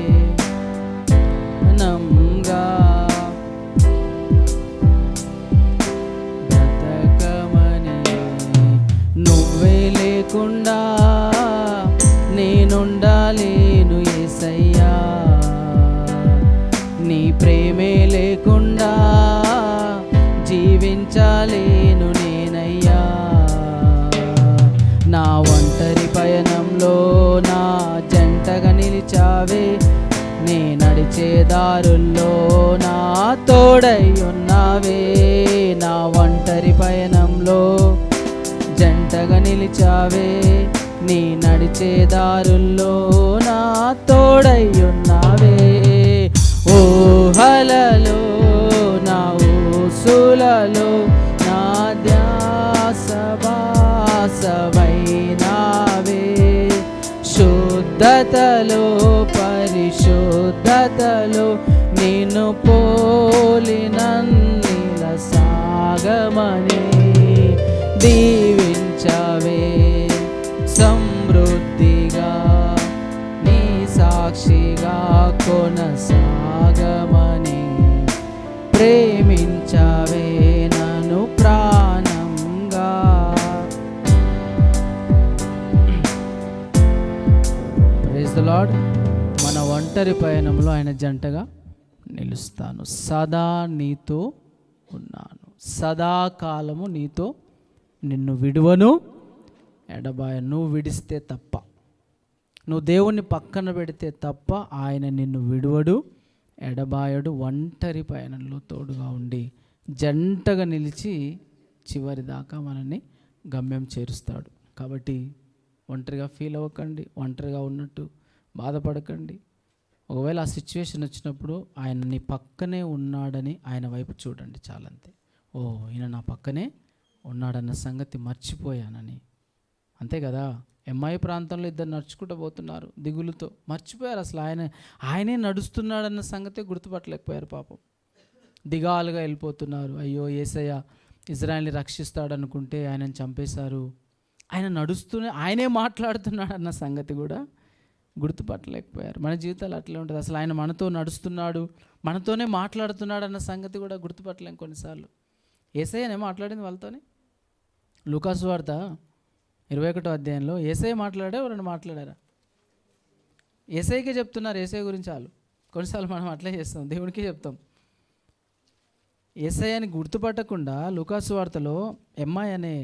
S1: నంగా బ్రతకమని. నువ్వే లేకుండా నేనుండాలేను యేసయ్యా, నీ ప్రేమే లేకుండా జీవించలేను నేనయ్యా. నా ఒంటరి పయనంలో నా జంటగా నిలిచావే, నే నడిచే దారుల్లో నా తోడై ఉన్నావే. నా ఒంటరి పయనంలో జంటగా నిలిచావే, నీ నడిచే దారుల్లో నా తోడై ఉన్నావే. ఊహలలో నా ఊసులలో నా ధ్యాస బాసమైనావే, శుద్ధతలో పరిశుద్ధతలో నిన్ను పోలినన్నిల సాగమని, దీవించవే సమృద్ధిగా, నీ సాక్షిగా కొనసాగమని, ప్రేమించవే నన్ను ప్రాణంగా. Praise the lord. మన ఒంటరి పయనంలో ఆయన జంటగా నిలుస్తాను, సదా నీతో ఉన్నాను, సదాకాలము నీతో, నిన్ను విడువను ఎడబాయను. నువ్వు విడిస్తే తప్ప, నువ్వు దేవుణ్ణి పక్కన పెడితే తప్ప ఆయన నిన్ను విడువడు, ఎడబాయడు. ఒంటరి పయనంలో తోడుగా ఉండి జంటగా నిలిచి చివరి దాకా మనల్ని గమ్యం చేరుస్తాడు. కాబట్టి ఒంటరిగా ఫీల్ అవ్వకండి, ఒంటరిగా ఉన్నట్టు బాధపడకండి. ఒకవేళ ఆ సిచ్యువేషన్ వచ్చినప్పుడు ఆయన నీ పక్కనే ఉన్నాడని ఆయన వైపు చూడండి చాలంతే. ఓ, ఈయన నా పక్కనే ఉన్నాడన్న సంగతి మర్చిపోయానని. అంతే కదా. ఎంఐ ప్రాంతంలో ఇద్దరు నడుచుకుంటూ పోతున్నారు, దిగులుతో మర్చిపోయారు అసలు ఆయనే నడుస్తున్నాడన్న సంగతే గుర్తుపట్టలేకపోయారు పాపం. దిగాలుగా వెళ్ళిపోతున్నారు. అయ్యో యేసయ్య ఇజ్రాయెల్ని రక్షిస్తాడు అనుకుంటే ఆయనను చంపేశారు. ఆయన నడుస్తూనే ఆయనే మాట్లాడుతున్నాడు అన్న సంగతి కూడా గుర్తుపట్టలేకపోయారు. మన జీవితాలు అట్లే ఉంటుంది. అసలు ఆయన మనతో నడుస్తున్నాడు, మనతోనే మాట్లాడుతున్నాడు అన్న సంగతి కూడా గుర్తుపట్టలేం కొన్నిసార్లు. యేసయ్యనే మాట్లాడింది వాళ్ళతోనే. లూకాసు వార్త 21వ అధ్యాయంలో యేసయ్య మాట్లాడా, ఎవరైనా మాట్లాడారా? యేసయ్యకే చెప్తున్నారు యేసయ్య గురించి వాళ్ళు. కొన్నిసార్లు మనం అట్లే చేస్తాం, దేవునికే చెప్తాం. యేసయ్యని గుర్తుపట్టకుండా లూకాసు వార్తలో ఎమ్మాయి అనే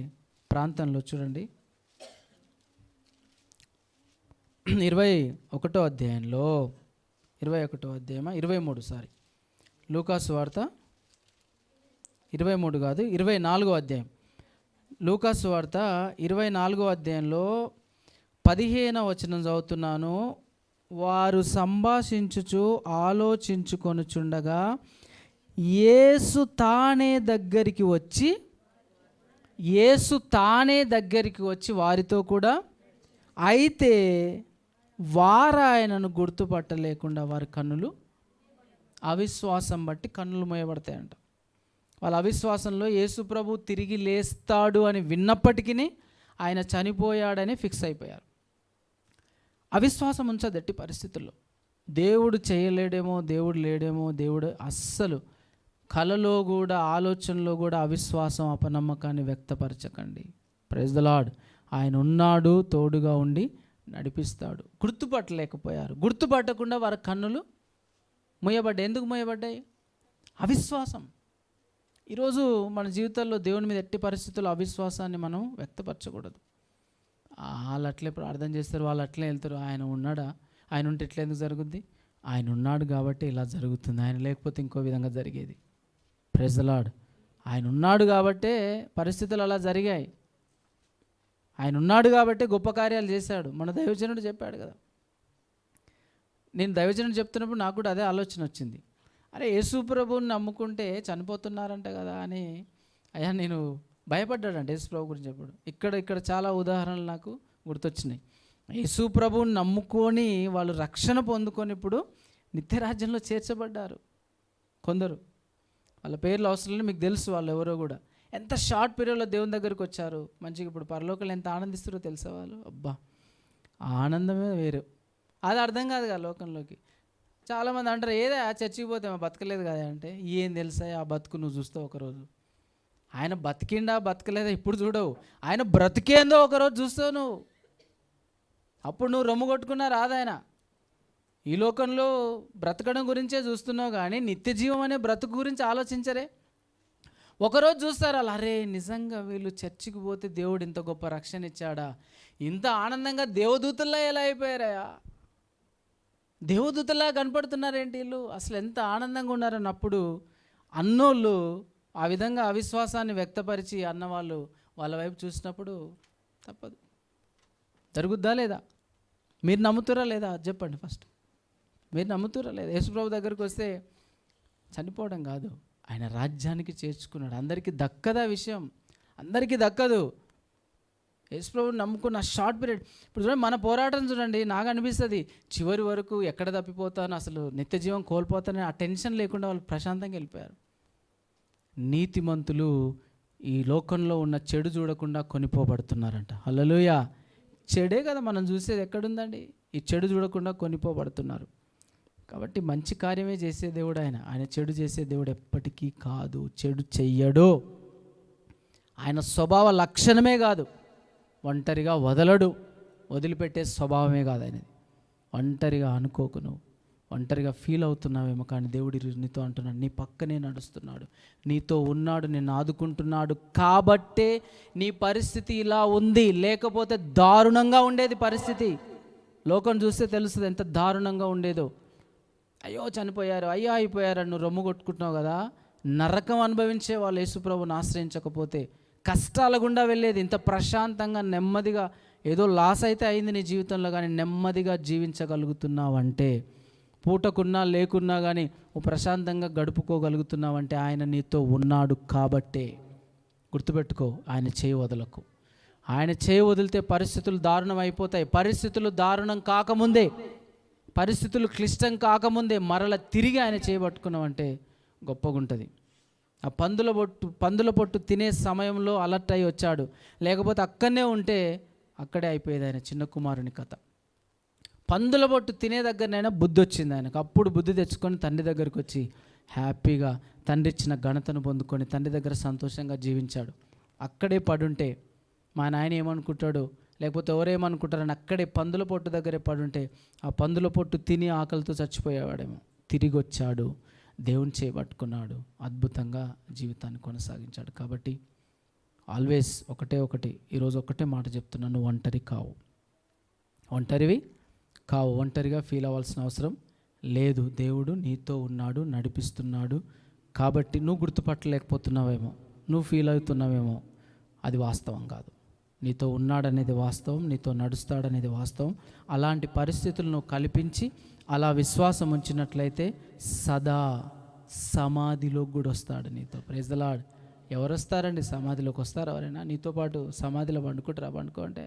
S1: ప్రాంతంలో చూడండి 21వ అధ్యాయంలో 23 లూకాసు వార్త 23 కాదు 24వ అధ్యాయం. లూకాసు వార్త 24వ అధ్యాయంలో 15వ వచనం చదువుతున్నాను. వారు సంభాషించుచు ఆలోచించుకొనుచుండగా యేసు తానే దగ్గరికి వచ్చి వారితో కూడా, అయితే వారు ఆయనను గుర్తుపట్టలేకుండా వారి కన్నులు అవిశ్వాసం బట్టి కన్నులు మూయబడతాయంట. వాళ్ళ అవిశ్వాసంలో యేసు ప్రభు తిరిగి లేస్తాడు అని విన్నప్పటికీ ఆయన చనిపోయాడని ఫిక్స్ అయిపోయారు. అవిశ్వాసం ఉంచదు ఎట్టి పరిస్థితుల్లో. దేవుడు చేయలేడేమో, దేవుడు లేడేమో, దేవుడు అస్సలు కలలో కూడా ఆలోచనలో కూడా అవిశ్వాసం అపనమ్మకాన్ని వ్యక్తపరచకండి. Praise the lord. ఆయన ఉన్నాడు, తోడుగా ఉండి నడిపిస్తాడు. గుర్తుపట్టలేకపోయారు. గుర్తుపట్టకుండా వారి కన్నులు మూయబడ్డాయి. ఎందుకు మూయబడ్డాయి? అవిశ్వాసం. ఈరోజు మన జీవితాల్లో దేవుని మీద ఎట్టి పరిస్థితుల్లో అవిశ్వాసాన్ని మనం వ్యక్తపరచకూడదు. వాళ్ళు అట్లే ప్రార్థన చేస్తారు, వాళ్ళు అట్లే వెళ్తారు. ఆయన ఉన్నాడా? ఆయన ఉంటే ఇట్లా ఎందుకు జరుగుద్ది? ఆయన ఉన్నాడు కాబట్టి ఇలా జరుగుతుంది, ఆయన లేకపోతే ఇంకో విధంగా జరిగేది. Praise the lord. ఆయన ఉన్నాడు కాబట్టే పరిస్థితులు అలా జరిగాయి. ఆయన ఉన్నాడు కాబట్టి గొప్ప కార్యాలు చేశాడు. మన దైవజనుడు చెప్పాడు కదా. నేను దైవజనుడు చెప్తున్నప్పుడు నాకు కూడా అదే ఆలోచన వచ్చింది. అరే యేసు ప్రభువుని నమ్ముకుంటే చనిపోతున్నారంట కదా అని. అయ్యా నేను భయపడ్డాడంట యేసు ప్రభు గురించి చెప్పాడు. ఇక్కడ చాలా ఉదాహరణలు నాకు గుర్తొచ్చినాయి. యేసు ప్రభువుని నమ్ముకొని వాళ్ళు రక్షణ పొందుకొని ఇప్పుడు నిత్యరాజ్యంలో చేర్చబడ్డారు. కొందరు వాళ్ళ పేర్లు అవసరం లేదు, మీకు తెలుసు వాళ్ళు ఎవరో కూడా. ఎంత షార్ట్ పీరియడ్లో దేవుని దగ్గరికి వచ్చారు. మంచిగా ఇప్పుడు పరలోకంలో ఎంత ఆనందిస్తారో తెలుసా వాళ్ళు. అబ్బా ఆనందమే వేరు. అది అర్థం కాదు కదా లోకంలోకి. చాలామంది అంటారు ఏదే చర్చికి పోతే బతకలేదు కదా అంటే, ఏం తెలుసా ఆ బతుకు నువ్వు చూస్తావు ఒకరోజు. ఆయన బతికిండా బతకలేదా ఇప్పుడు చూడవు, ఆయన బ్రతికేందో ఒకరోజు చూస్తావు నువ్వు. అప్పుడు నువ్వు రొమ్ము కొట్టుకున్నా రాదాయన. ఈ లోకంలో బ్రతకడం గురించే చూస్తున్నావు కానీ నిత్య జీవం అనే బ్రతుకు గురించి ఆలోచించరే. ఒకరోజు చూస్తారు వాళ్ళు, అరే నిజంగా వీళ్ళు చర్చికి పోతే దేవుడు ఇంత గొప్ప రక్షణ ఇచ్చాడా, ఇంత ఆనందంగా దేవదూతల్లా ఎలా అయిపోయారయా, దేవదూతలా కనపడుతున్నారేంటి వీళ్ళు, అసలు ఎంత ఆనందంగా ఉన్నారన్నప్పుడు అన్నోళ్ళు ఆ విధంగా అవిశ్వాసాన్ని వ్యక్తపరిచి అన్నవాళ్ళు వాళ్ళ వైపు చూసినప్పుడు తప్పదు. జరుగుద్దా లేదా? మీరు నమ్ముతారా లేదా చెప్పండి ఫస్ట్. మీరు నమ్ముతారా లేదా? యేసుప్రభు దగ్గరికి వస్తే చనిపోవడం కాదు, ఆయన రాజ్యానికి చేర్చుకున్నాడు. అందరికీ దక్కదా విషయం, అందరికీ దక్కదు. యేసుప్రభుని నమ్ముకున్న షార్ట్ పీరియడ్. ఇప్పుడు చూడండి మన పోరాటం చూడండి, నాకు అనిపిస్తుంది చివరి వరకు ఎక్కడ తప్పిపోతాను, అసలు నిత్య జీవం కోల్పోతానని ఆ టెన్షన్ లేకుండా వాళ్ళు ప్రశాంతంగా వెళ్ళిపోయారు. నీతిమంతులు ఈ లోకంలో ఉన్న చెడు చూడకుండా కొనిపోబడుతున్నారంట. హల్లెలూయా. చెడే కదా మనం చూసేది, ఎక్కడుందండి? ఈ చెడు చూడకుండా కొనిపోబడుతున్నారు. కాబట్టి మంచి కార్యమే చేసే దేవుడు ఆయన. ఆయన చెడు చేసే దేవుడు ఎప్పటికీ కాదు, చెడు చెయ్యడు. ఆయన స్వభావ లక్షణమే కాదు, ఒంటరిగా వదలడు, వదిలిపెట్టే స్వభావమే కాదు ఆయనది. ఒంటరిగా అనుకోకు, నువ్వు ఒంటరిగా ఫీల్ అవుతున్నావేమో, కానీ దేవుడి నీతో అంటున్నాడు, నీ పక్కనే నడుస్తున్నాడు, నీతో ఉన్నాడు, నిన్ను ఆదుకుంటున్నాడు. కాబట్టే నీ పరిస్థితి ఇలా ఉంది, లేకపోతే దారుణంగా ఉండేది పరిస్థితి. లోకం చూస్తే తెలుస్తుంది ఎంత దారుణంగా ఉండేదో. అయ్యో చనిపోయారు, అయ్యో అయిపోయారు నువ్వు రొమ్ము కొట్టుకుంటున్నావు కదా. నరకం అనుభవించే వాళ్ళు యేసుప్రభుని ఆశ్రయించకపోతే కష్టాల గుండా వెళ్ళేది. ఇంత ప్రశాంతంగా నెమ్మదిగా, ఏదో లాస్ అయితే అయింది నీ జీవితంలో, కానీ నెమ్మదిగా జీవించగలుగుతున్నావంటే, పూటకున్నా లేకున్నా కానీ ప్రశాంతంగా గడుపుకోగలుగుతున్నావంటే ఆయన నీతో ఉన్నాడు కాబట్టే. గుర్తుపెట్టుకో, ఆయన చేయి వదలకు. ఆయన చేయి వదిలితే పరిస్థితులు దారుణం అయిపోతాయి. పరిస్థితులు దారుణం కాకముందే, పరిస్థితులు క్లిష్టం కాకముందే మరల తిరిగి ఆయన చేయబట్టుకున్నామంటే గొప్పగా ఉంటుంది. ఆ పందుల పొట్టు తినే సమయంలో అలర్ట్ అయి వచ్చాడు, లేకపోతే అక్కడనే ఉంటే అక్కడే అయిపోయేది ఆయన చిన్న కుమారుని కథ. పందుల పొట్టు తినే దగ్గరనైనా బుద్ధి వచ్చింది ఆయనకు. అప్పుడు బుద్ధి తెచ్చుకొని తండ్రి దగ్గరికి వచ్చి హ్యాపీగా తండ్రి ఇచ్చిన ఘనతను పొందుకొని తండ్రి దగ్గర సంతోషంగా జీవించాడు. అక్కడే పడుంటే మా నాయన ఏమనుకుంటాడు, లేకపోతే ఎవరేమనుకుంటారని అక్కడే పందుల పొట్టు దగ్గరే పడుంటే ఆ పందుల పొట్టు తిని ఆకలితో చచ్చిపోయేవాడేమో. తిరిగి వచ్చాడు, దేవుని చేయబట్టుకున్నాడు, అద్భుతంగా జీవితాన్ని కొనసాగించాడు. కాబట్టి ఆల్వేస్ ఒకటి ఈరోజు ఒకటే మాట చెప్తున్నా, నువ్వు ఒంటరి కావు, ఒంటరివి కావు, ఒంటరిగా ఫీల్ అవ్వాల్సిన అవసరం లేదు. దేవుడు నీతో ఉన్నాడు, నడిపిస్తున్నాడు. కాబట్టి నువ్వు గుర్తుపట్టలేకపోతున్నావేమో, నువ్వు ఫీల్ అవుతున్నావేమో, అది వాస్తవం కాదు. నీతో ఉన్నాడనేది వాస్తవం, నీతో నడుస్తాడనేది వాస్తవం. అలాంటి పరిస్థితులు నువ్వు కల్పించి అలా విశ్వాసం ఉంచినట్లయితే సదా సమాధిలోకి కూడా వస్తాడు నీతో. Praise the lord. ఎవరు వస్తారండి సమాధిలోకి? వస్తారు ఎవరైనా? నీతో పాటు సమాధిలో పండుకో అంటే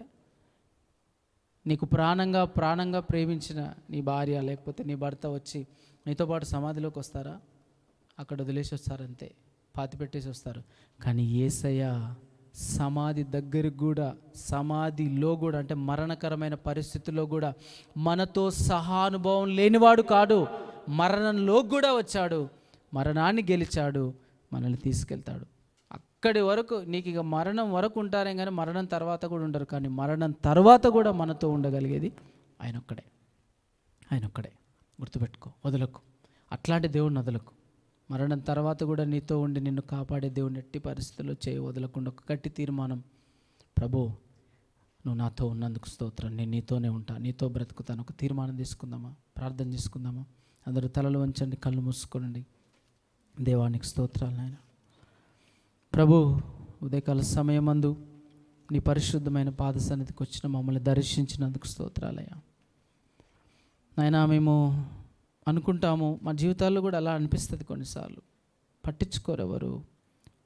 S1: నీకు ప్రాణంగా ప్రేమించిన నీ భార్య లేకపోతే నీ భర్త వచ్చి నీతో పాటు సమాధిలోకి వస్తారా? అక్కడ వదిలేసి వస్తారంతే, పాతి పెట్టేసి వస్తారు. కానీ యేసయ్య సమాధి దగ్గరికి కూడా, సమాధిలో కూడా, అంటే మరణకరమైన పరిస్థితుల్లో కూడా మనతో సహానుభవం లేనివాడు కాడు. మరణంలో కూడా వచ్చాడు, మరణాన్ని గెలిచాడు, మనల్ని తీసుకెళ్తాడు. అక్కడి వరకు నీకు ఇక మరణం వరకు ఉంటారేం కానీ మరణం తర్వాత కూడా ఉండరు. కానీ మరణం తర్వాత కూడా మనతో ఉండగలిగేది ఆయన ఒక్కడే. గుర్తుపెట్టుకో, వదలకు. అట్లాంటి దేవుడిని వదలకు. మరణం తర్వాత కూడా నీతో ఉండి నిన్ను కాపాడే దేవుని ఎట్టి పరిస్థితుల్లో చేయి వదలకుండా ఒక గట్టి తీర్మానం, ప్రభు నువ్వు నాతో ఉన్నందుకు స్తోత్రం, నేను నీతోనే ఉంటా, నీతో బ్రతుకుతాను. ఒక తీర్మానం తీసుకుందామా, ప్రార్థన చేసుకుందామా? అందరూ తలలు వంచండి, కళ్ళు మూసుకోండి. దేవానికి స్తోత్రాలు నాయన. ప్రభు, ఉదయకాల సమయమందు నీ పరిశుద్ధమైన పాద సన్నిధికి వచ్చిన మమ్మల్ని దర్శించినందుకు స్తోత్రాలయ్యా. నాయనా, మేము అనుకుంటాము, మా జీవితాల్లో కూడా అలా అనిపిస్తుంది కొన్నిసార్లు. పట్టించుకోరెవరు,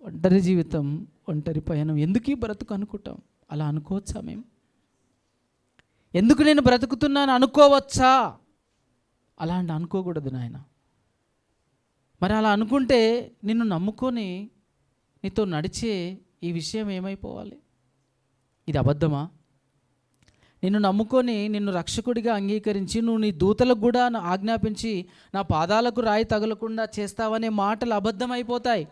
S1: ఒంటరి జీవితం, ఒంటరి పయనం, ఎందుకు ఈ బ్రతుకు అనుకుంటాం. అలా అనుకోవచ్చా మేము? ఎందుకు నేను బ్రతుకుతున్నాను అనుకోవచ్చా? అలా అంటే అనుకోకూడదు నాయన. మరి అలా అనుకుంటే నిన్ను నమ్ముకొని నీతో నడిచే ఈ విషయం ఏమైపోవాలి? ఇది అబద్ధమా? నిన్ను నమ్ముకొని నిన్ను రక్షకుడిగా అంగీకరించి నువ్వు నీ దూతలకు కూడా ఆజ్ఞాపించి నా పాదాలకు రాయి తగలకుండా చేస్తావనే మాటలు అబద్ధమైపోతాయి.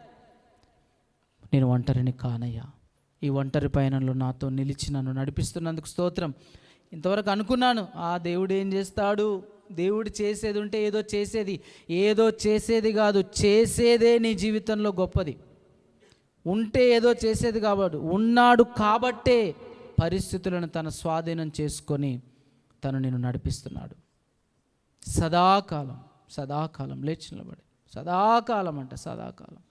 S1: నేను ఒంటరిని కానయ్యా, ఈ ఒంటరి పయనంలో నాతో నిలిచి నన్ను నడిపిస్తున్నందుకు స్తోత్రం. ఇంతవరకు అనుకున్నాను, ఆ దేవుడు ఏం చేస్తాడు, దేవుడు చేసేది ఉంటే ఏదో చేసేది కాదు, చేసేదే నీ జీవితంలో గొప్పది. ఉంటే ఏదో చేసేది కాబట్టి, ఉన్నాడు కాబట్టే పరిస్థితులను తన స్వాధీనం చేసుకొని తను నేను నడిపిస్తున్నాడు. సదాకాలం లేచి నిలబడి, సదాకాలం.